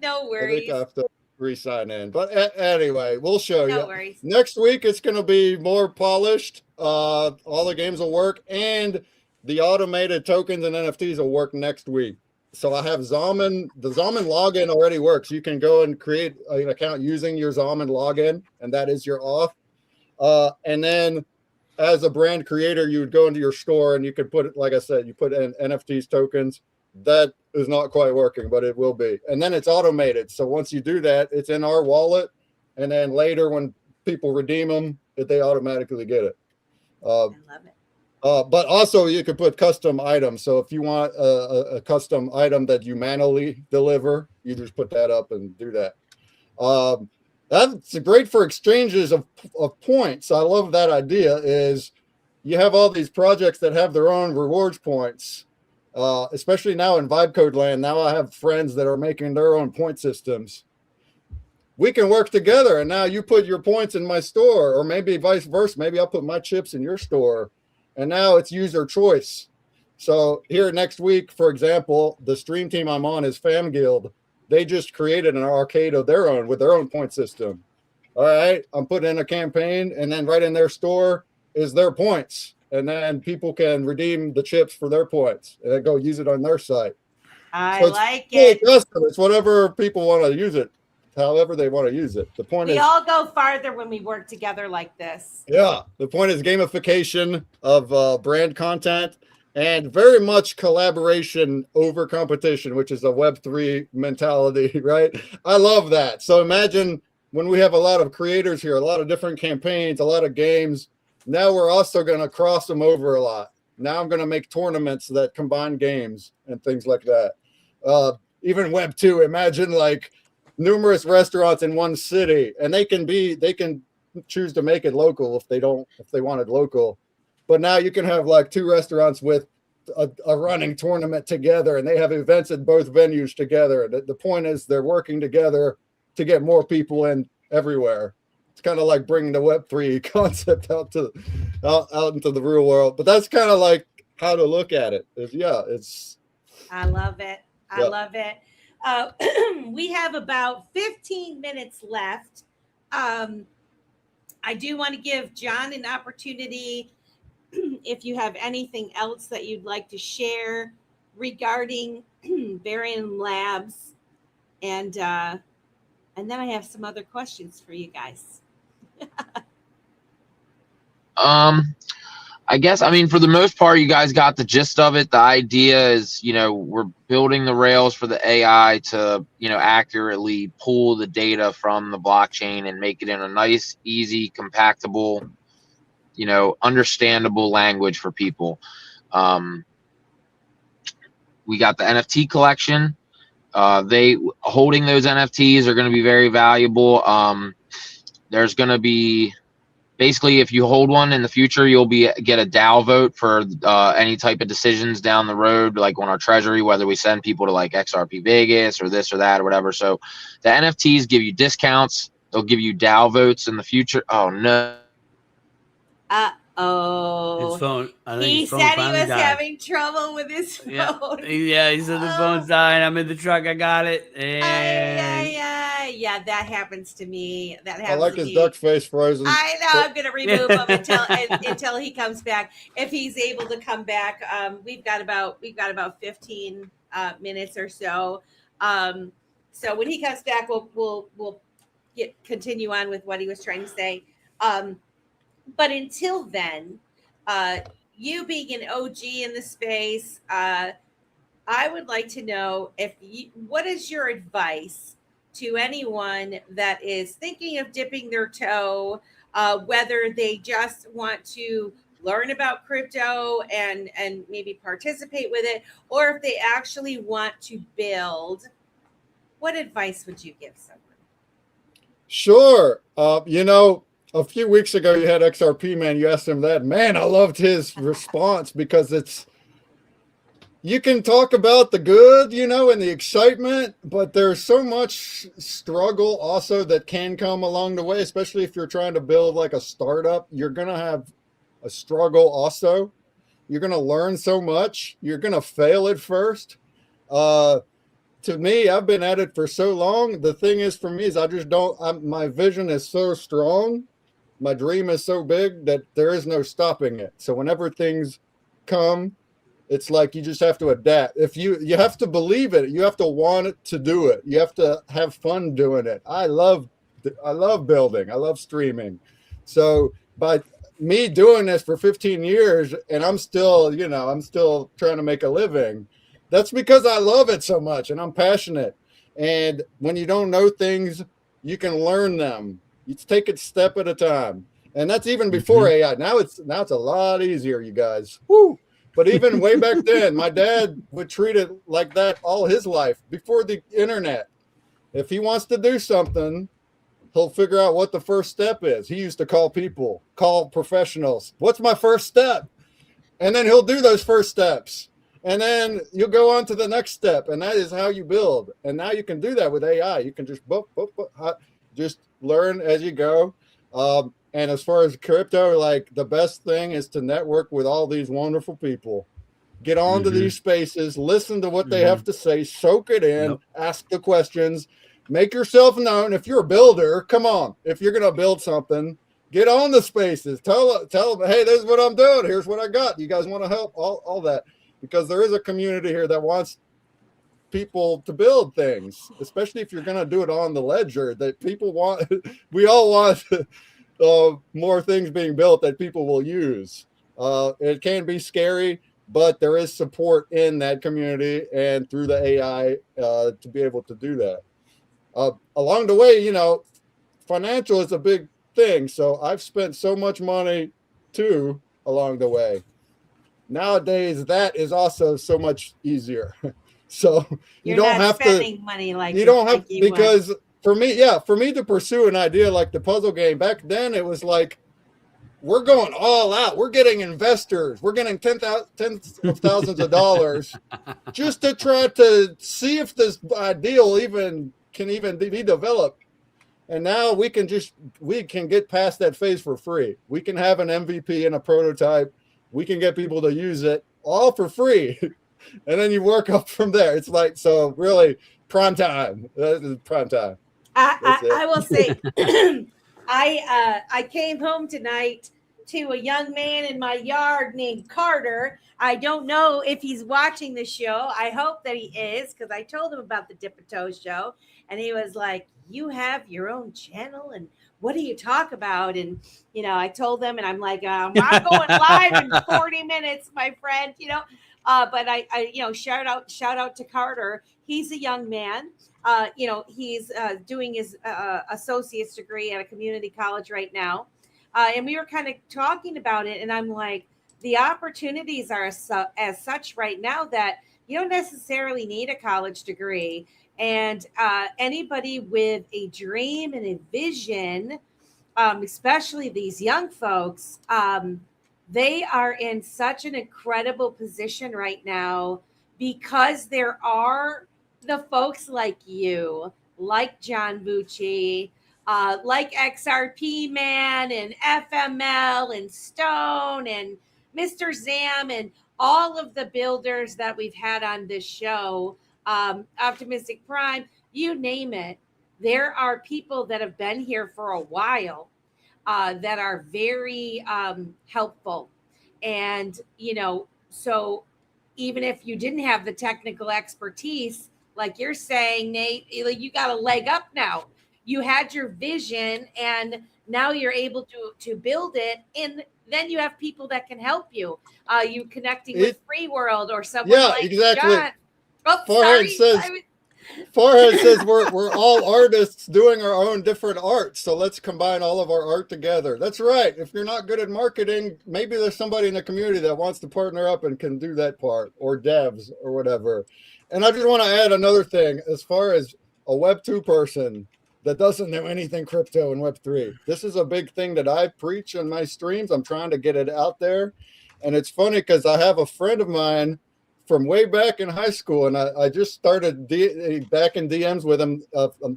No worries. I think I have to re-sign in. But anyway, we'll show you. No worries. Next week, it's going to be more polished. All the games will work. And the automated tokens and NFTs will work next week. So I have Xaman. The Xaman login already works. You can go and create an account using your Xaman login, and that is your auth. And then as a brand creator, you would go into your store and you could put it, like I said, you put in NFTs tokens. That is not quite working, but it will be. And then it's automated. So once you do that, it's in our wallet. And then later when people redeem them, they automatically get it. I love it. But also you could put custom items. So if you want a custom item that you manually deliver, you just put that up and do that. That's great for exchanges of points. I love that idea. Is you have all these projects that have their own rewards points, especially now in Vibe Code land. Now I have friends that are making their own point systems. We can work together, and now you put your points in my store, or maybe vice versa. Maybe I'll put my chips in your store, and now it's user choice. So here next week, for example, the stream team I'm on is Fam Guild. They just created an arcade of their own with their own point system. All right, I'm putting in a campaign, and then right in their store is their points. And then people can redeem the chips for their points and then go use it on their site. I like it. Custom. It's whatever people want to use it, however they want to use it. The point is, we all go farther when we work together like this. Yeah, the point is gamification of brand content. And very much collaboration over competition, which is a Web3 mentality, right? I love that. So imagine when we have a lot of creators here, a lot of different campaigns, a lot of games. Now we're also going to cross them over a lot. Now I'm going to make tournaments that combine games and things like that. Even Web2, imagine like numerous restaurants in one city, and they can choose to make it local if they want it local. But now you can have like 2 restaurants with a running tournament together, and they have events at both venues together. The point is they're working together to get more people in everywhere. It's kind of like bringing the Web3 concept out into the real world. But that's kind of like how to look at it. I love it. I love it. We have about 15 minutes left. I do want to give John an opportunity if you have anything else that you'd like to share regarding Verium Labs, and then I have some other questions for you guys. I guess, I mean, for the most part, you guys got the gist of it. The idea is, we're building the rails for the AI to, accurately pull the data from the blockchain and make it in a nice, easy, compactable, understandable language for people. We got the NFT collection. Holding those NFTs are going to be very valuable. There's going to be, basically, if you hold one in the future, you'll get a DAO vote for any type of decisions down the road, like on our treasury, whether we send people to like XRP Vegas or this or that or whatever. So the NFTs give you discounts. They'll give you DAO votes in the future. Oh, no. Uh-oh. His phone. I think He his phone said he finally was died. having trouble with his phone. Yeah, he said the phone's dying. I'm in the truck. I got it. And Yeah, that happens to me. That happens I like to his me. duck face frozen. I know. I'm gonna remove him until he comes back. If he's able to come back, we've got about 15 minutes or so. So when he comes back, we'll continue on with what he was trying to say. But until then, you being an OG in the space, I would like to know what is your advice to anyone that is thinking of dipping their toe, whether they just want to learn about crypto and maybe participate with it, or if they actually want to build. What advice would you give someone? Sure. A few weeks ago, you had XRP Man. You asked him that. Man, I loved his response because you can talk about the good, and the excitement, but there's so much struggle also that can come along the way, especially if you're trying to build like a startup. You're going to have a struggle also. You're going to learn so much. You're going to fail at first. To me, I've been at it for so long. The thing is for me is my vision is so strong. My dream is so big that there is no stopping it. So whenever things come, it's like you just have to adapt. If you have to believe it, you have to want it to do it. You have to have fun doing it. I love building. I love streaming. So by me doing this for 15 years and I'm still trying to make a living, that's because I love it so much and I'm passionate. And when you don't know things, you can learn them. You take it step at a time. And that's even before AI. Now it's a lot easier, you guys. Woo! But even way back then, my dad would treat it like that all his life before the internet. If he wants to do something, he'll figure out what the first step is. He used to call professionals. What's my first step? And then he'll do those first steps. And then you'll go on to the next step. And that is how you build. And now you can do that with AI. You can just just learn as you go. And as far as crypto, like the best thing is to network with all these wonderful people. Get onto these spaces, listen to what they have to say, soak it in, ask the questions, make yourself known. If you're a builder, come on. If you're going to build something, get on the spaces. Tell them, hey, this is what I'm doing. Here's what I got. You guys want to help? All that. Because there is a community here that wants people to build things, especially if you're going to do it on the ledger that people want. We all want more things being built that people will use. It can be scary, but there is support in that community and through the AI to be able to do that. Along the way, financial is a big thing. So I've spent so much money too along the way. Nowadays, that is also so much easier. So you don't have to spending money like you don't have because for me to pursue an idea like the puzzle game back then, it was like, we're going all out. We're getting investors. We're getting tens of thousands of dollars just to try to see if this ideal can even be developed. And now we can get past that phase for free. We can have an MVP and a prototype. We can get people to use it all for free. And then you work up from there. It's like, so really prime time. That is prime time. I will say, I came home tonight to a young man in my yard named Carter. I don't know if he's watching the show. I hope that he is, because I told him about the Dip and Toe show, and he was like, "You have your own channel, and what do you talk about?" And I told them, and I'm like, "I'm going live in 40 minutes, my friend." But I shout out to Carter. He's a young man. He's doing his associate's degree at a community college right now. And we were kind of talking about it, and I'm like, the opportunities are as such right now that you don't necessarily need a college degree. And anybody with a dream and a vision, especially these young folks, they are in such an incredible position right now because there are the folks like you, like John Vucci, like XRP Man and FML and Stone and Mr. Zam and all of the builders that we've had on this show, Optimistic Prime, you name it. There are people that have been here for a while that are very helpful. And, so even if you didn't have the technical expertise, like you're saying, Nate, you got a leg up now. You had your vision, and now you're able to build it. And then you have people that can help you. You connecting with Free World or someone like exactly. John. Oh, Forehead says we're all artists doing our own different art, so let's combine all of our art together. That's right. If you're not good at marketing, maybe there's somebody in the community that wants to partner up and can do that part, or devs or whatever. And I just want to add another thing as far as a Web 2 person that doesn't know anything crypto and Web 3. This is a big thing that I preach in my streams. I'm trying to get it out there. And it's funny because I have a friend of mine from way back in high school, and I just started back in DMs with him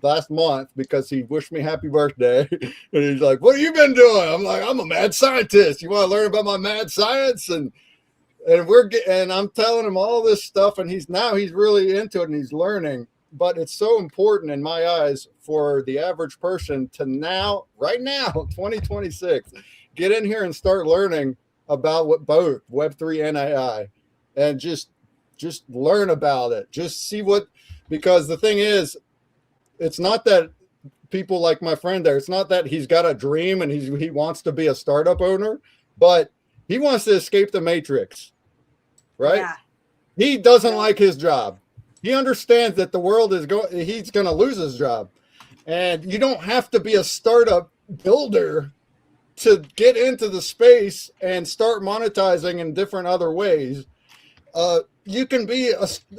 last month because he wished me happy birthday. And he's like, "What have you been doing?" I'm like, "I'm a mad scientist. You want to learn about my mad science?" And I'm telling him all this stuff, and he's really into it and he's learning. But it's so important in my eyes for the average person to right now, 2026, get in here and start learning about what both Web3 and AI, and just learn about it. Just see because the thing is, it's not that people like my friend there, it's not that he's got a dream and he wants to be a startup owner, but he wants to escape the matrix, right? Yeah. He doesn't like his job. He understands that the world he's going to lose his job. And you don't have to be a startup builder to get into the space and start monetizing in different other ways. You can be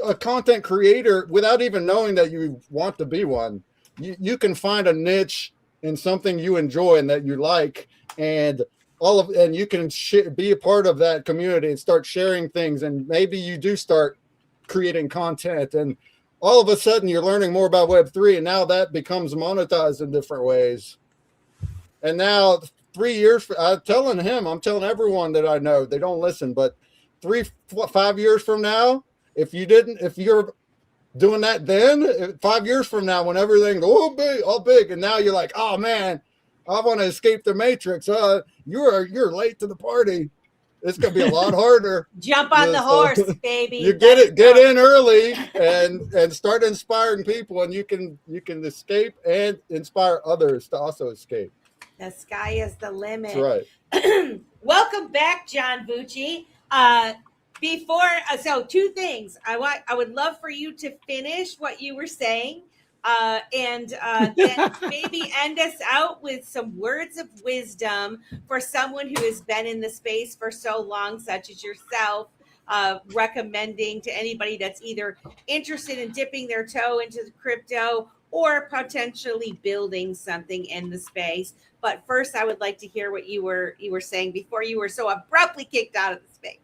a content creator without even knowing that you want to be one. You can find a niche in something you enjoy and that you like, and you can be a part of that community and start sharing things. And maybe you do start creating content, and all of a sudden you're learning more about Web3, and now that becomes monetized in different ways. And now 3 years, I'm telling everyone that I know, they don't listen, but 5 years from now, if you're doing that then, 5 years from now, when everything's all big, and now you're like, "Oh man, I want to escape the matrix." You're late to the party. It's gonna be a lot harder. Jump on the horse, baby. You get in early and start inspiring people, and you can escape and inspire others to also escape. The sky is the limit. That's right. Welcome back, John Vucci. So two things. I would love for you to finish what you were saying, and then maybe end us out with some words of wisdom for someone who has been in the space for so long, such as yourself, recommending to anybody that's either interested in dipping their toe into the crypto or potentially building something in the space. But first, I would like to hear what you were saying before you were so abruptly kicked out of the space.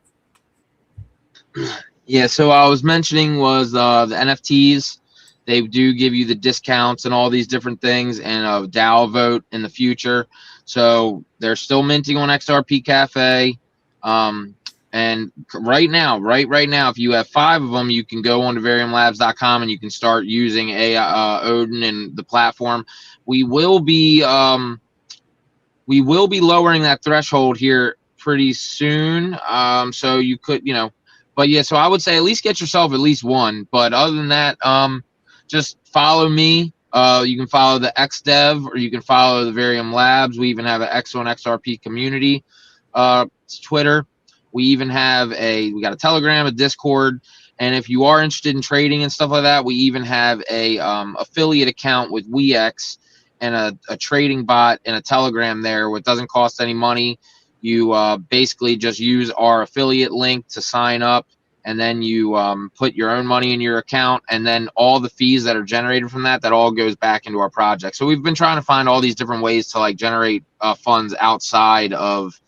Yeah, so I was mentioning was the NFTs. They do give you the discounts and all these different things, and a DAO vote in the future. So they're still minting on XRP Cafe. And right now, if you have 5 of them, you can go on to veriumlabs.com and you can start using Odin and the platform. We will be lowering that threshold here pretty soon. So you could, but yeah, so I would say at least get yourself at least one. But other than that, just follow me. You can follow the XDev, or you can follow the Verium Labs. We even have an X on XRP community, Twitter. We got a Telegram, a Discord, and if you are interested in trading and stuff like that, we even have a affiliate account with WeX and a trading bot and a Telegram there, which doesn't cost any money. You basically just use our affiliate link to sign up, and then you put your own money in your account, and then all the fees that are generated from that all goes back into our project. So we've been trying to find all these different ways to like generate funds outside of,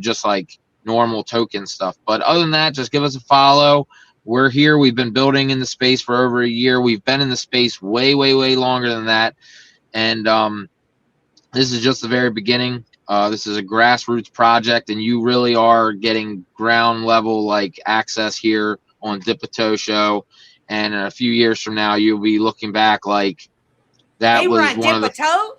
just like normal token stuff. But other than that, just give us a follow. We're here. We've been building in the space for over a year. We've been in the space way, way, way longer than that. And this is just the very beginning. This is a grassroots project, and you really are getting ground level like access here on Dipito Show. And in a few years from now, you'll be looking back like that was one of the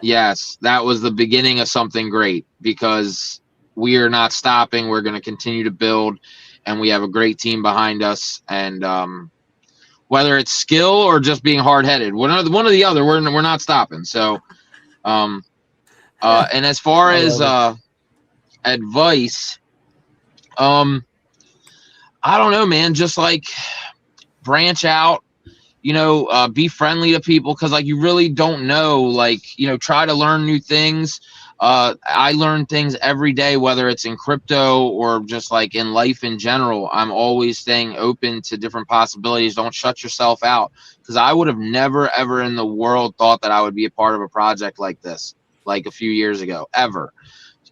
yes, that was the beginning of something great, because we are not stopping. We're going to continue to build, and we have a great team behind us. And whether it's skill or just being hard-headed, one or the other, we're not stopping. So, and as far as advice, I don't know, man. Just like branch out, be friendly to people, because like you really don't know. Like, try to learn new things. I learn things every day, whether it's in crypto or just like in life in general. I'm always staying open to different possibilities. Don't shut yourself out, because I would have never, ever in the world thought that I would be a part of a project like this, like a few years ago, ever.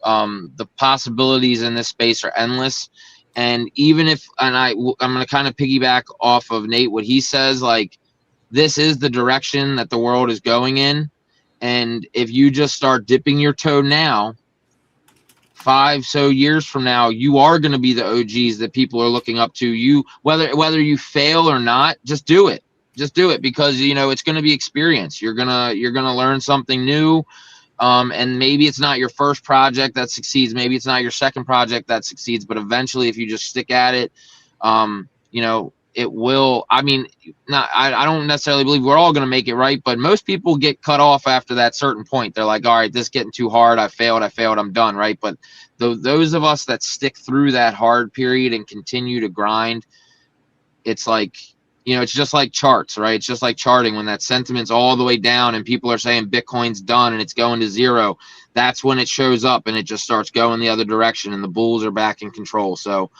The possibilities in this space are endless. And even if, and I'm going to kind of piggyback off of Nate, what he says, like, this is the direction that the world is going in. And if you just start dipping your toe now, 5 years from now, you are going to be the OGs that people are looking up to. You, whether you fail or not, just do it. Just do it, because it's going to be experience. You're gonna learn something new. And maybe it's not your first project that succeeds. Maybe it's not your second project that succeeds. But eventually, if you just stick at it, it will. I mean, I don't necessarily believe we're all going to make it, right? But most people get cut off after that certain point. They're like, all right, this is getting too hard. I failed, I'm done, right? But those of us that stick through that hard period and continue to grind, it's like, it's just like charts, right? It's just like charting. When that sentiment's all the way down and people are saying Bitcoin's done and it's going to zero, that's when it shows up and it just starts going the other direction and the bulls are back in control. So,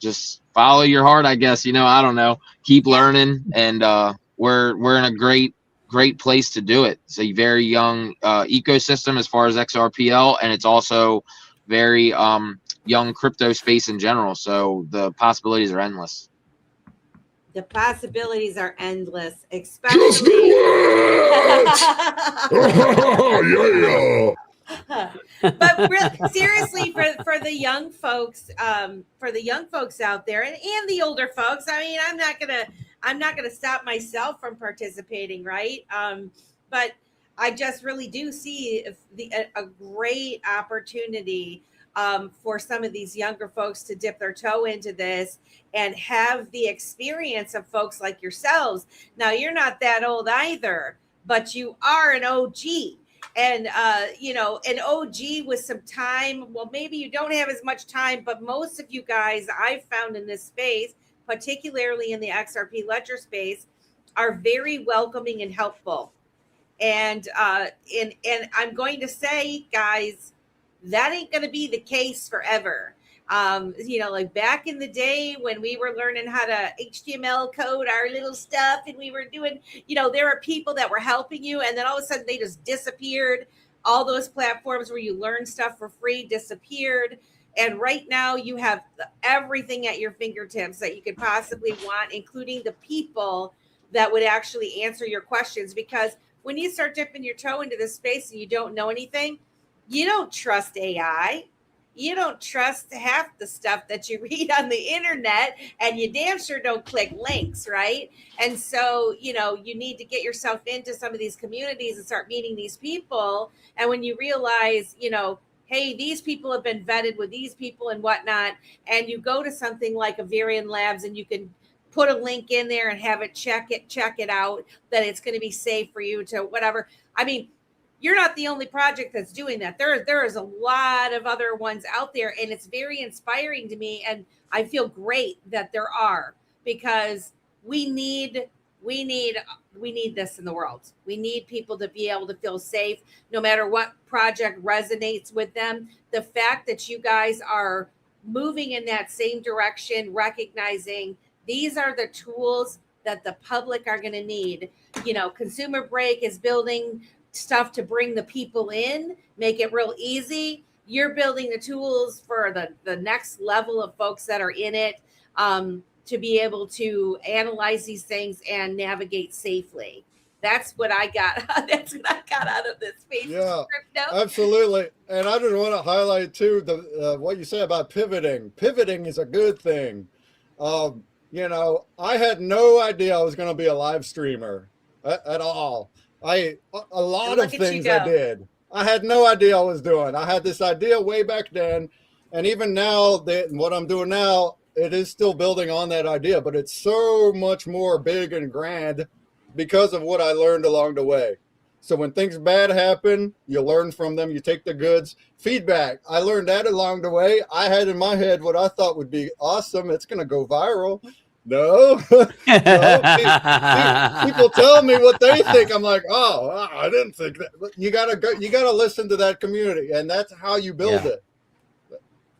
just follow your heart, I guess. I don't know. Keep learning, and we're in a great place to do it. It's a very young ecosystem as far as XRPL, and it's also very young crypto space in general. So the possibilities are endless. The possibilities are endless, especially. Yeah. But seriously, for the young folks, out there, and the older folks, I mean, I'm not gonna stop myself from participating, right? But I just really do see a great opportunity for some of these younger folks to dip their toe into this and have the experience of folks like yourselves. Now, you're not that old either, but you are an OG. And, an OG with some time. Well, maybe you don't have as much time, but most of you guys I've found in this space, particularly in the XRP ledger space, are very welcoming and helpful. And I'm going to say, guys, that ain't going to be the case forever. Like back in the day when we were learning how to HTML code our little stuff and we were doing, there are people that were helping you, and then all of a sudden they just disappeared. All those platforms where you learn stuff for free disappeared. And right now you have everything at your fingertips that you could possibly want, including the people that would actually answer your questions. Because when you start dipping your toe into this space and you don't know anything, you don't trust AI. You don't trust half the stuff that you read on the internet, and you damn sure don't click links, right? And so, you need to get yourself into some of these communities and start meeting these people. And when you realize, hey, these people have been vetted with these people and whatnot, and you go to something like a Verium Labs and you can put a link in there and have it check it out, that it's going to be safe for you to whatever. I mean, you're not the only project that's doing that. There is a lot of other ones out there, and it's very inspiring to me. And I feel great that there are, because we need this in the world. We need people to be able to feel safe no matter what project resonates with them. The fact that you guys are moving in that same direction, recognizing these are the tools that the public are going to need. Consumer Break is building stuff to bring the people in, make it real easy. You're building the tools for the next level of folks that are in it, to be able to analyze these things and navigate safely. That's what I got. That's what I got out of this space. Yeah, Crypto. absolutely. And I just want to highlight too what you say about pivoting. Pivoting is a good thing. I had no idea I was going to be a live streamer at all. A lot of things I did, I had no idea I was doing. I had this idea way back then, and even now, what I'm doing now, it is still building on that idea, but it's so much more big and grand because of what I learned along the way. So when things bad happen, you learn from them, you take the goods. Feedback, I learned that along the way. I had in my head what I thought would be awesome. It's going to go viral. No, no. People tell me what they think. I'm like, oh, I didn't think that. But you gotta listen to that community, and that's how you build it.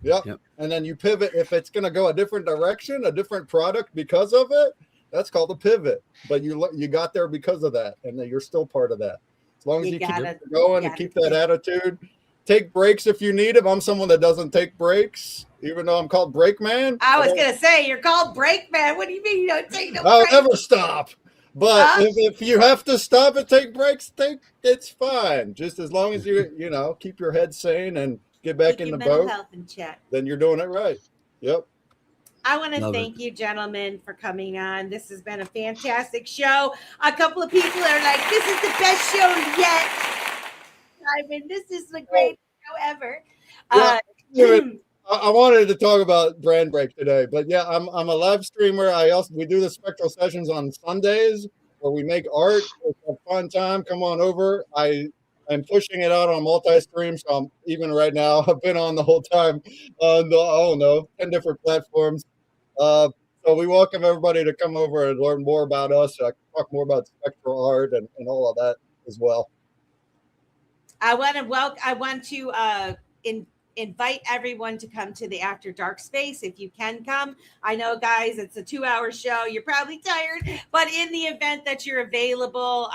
Yep. And then you pivot if it's gonna go a different direction, a different product because of it. That's called a pivot. But you got there because of that, and then you're still part of that. As long as you keep going and keep that attitude. Take breaks if you need them. I'm someone that doesn't take breaks, even though I'm called BreakMan. I was going to say, you're called BreakMan. What do you mean you don't take no breaks? I'll never stop. But if you have to stop and take breaks, it's fine. Just as long as you keep your head sane and get back in the boat, health in check. Then you're doing it right. Yep. I want to thank you, gentlemen, for coming on. This has been a fantastic show. A couple of people are like, this is the best show yet. I mean, this is the greatest show ever. I wanted to talk about BrandBreak today, but yeah, I'm a live streamer. We do the Spectral Sessions on Sundays where we make art. It's a fun time. Come on over. I'm pushing it out on multi-stream, so even right now, I've been on the whole time on 10 different platforms. So we welcome everybody to come over and learn more about us. I can talk more about spectral art and all of that as well. I want to invite everyone to come to the After Dark space if you can come. I know, guys, it's a 2-hour show. You're probably tired, but in the event that you're available,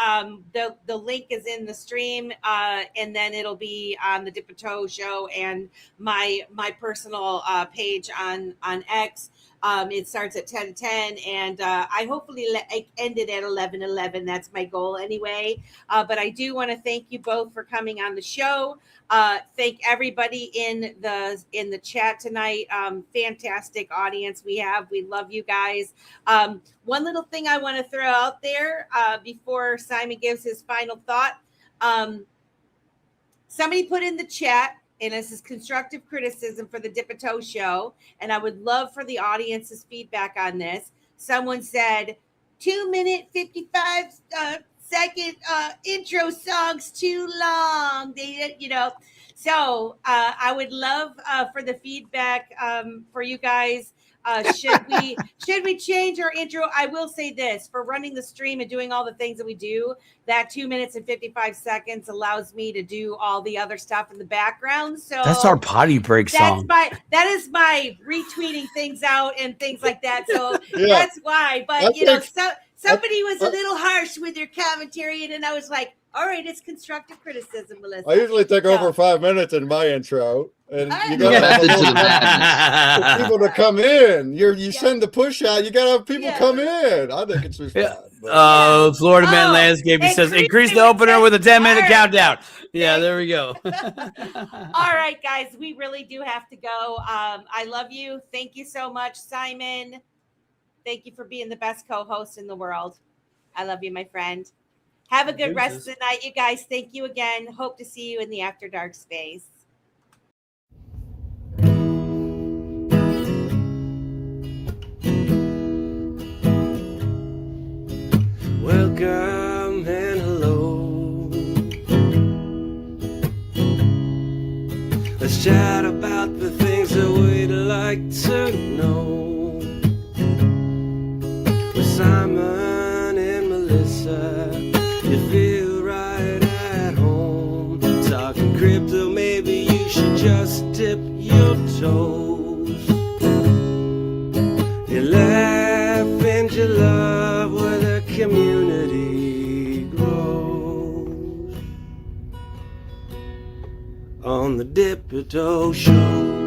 the link is in the stream, and then it'll be on the Dip Toe show and my personal page on X. It starts at 10:10, and I hopefully end it at 11:11. That's my goal anyway. But I do want to thank you both for coming on the show. Thank everybody in the chat tonight. Fantastic audience we have. We love you guys. One little thing I want to throw out there before Simon gives his final thought. Somebody put in the chat, and this is constructive criticism for the Dip Toe show, and I would love for the audience's feedback on this. Someone said 2-minute 55-second intro song's too long. So I would love for the feedback for you guys. Should we change our intro? I will say this: for running the stream and doing all the things that we do, that 2 minutes and 55 seconds allows me to do all the other stuff in the background. So That's our potty break song. That is my retweeting things out and things like that. So Yeah. that's why. But somebody was a I- little harsh with their commentary, and I was like, all right, it's constructive criticism, Melissa. I usually take So- over 5 minutes in my intro, and you gotta Yeah. have a Method to little the time for people to come in. You send the push out, you gotta have people Yeah. come in. I think it's respect. Oh, Florida Man Oh, Landscape. He says, increase the increase opener it. with a 10-minute All right. countdown. Yeah, there we go. All right, guys, we really do have to go. I love you. Thank you so much, Simon. Thank you for being the best co-host in the world. I love you, my friend. Have a good rest of the night, you guys. Thank you again. Hope to see you in the After Dark space. Welcome and hello. Let's chat about the things that we'd like to know. With Simon and Melissa, you feel right at home. Talking crypto, maybe you should just dip your toes. You laugh and you love where the community grows. On the Dip It Show.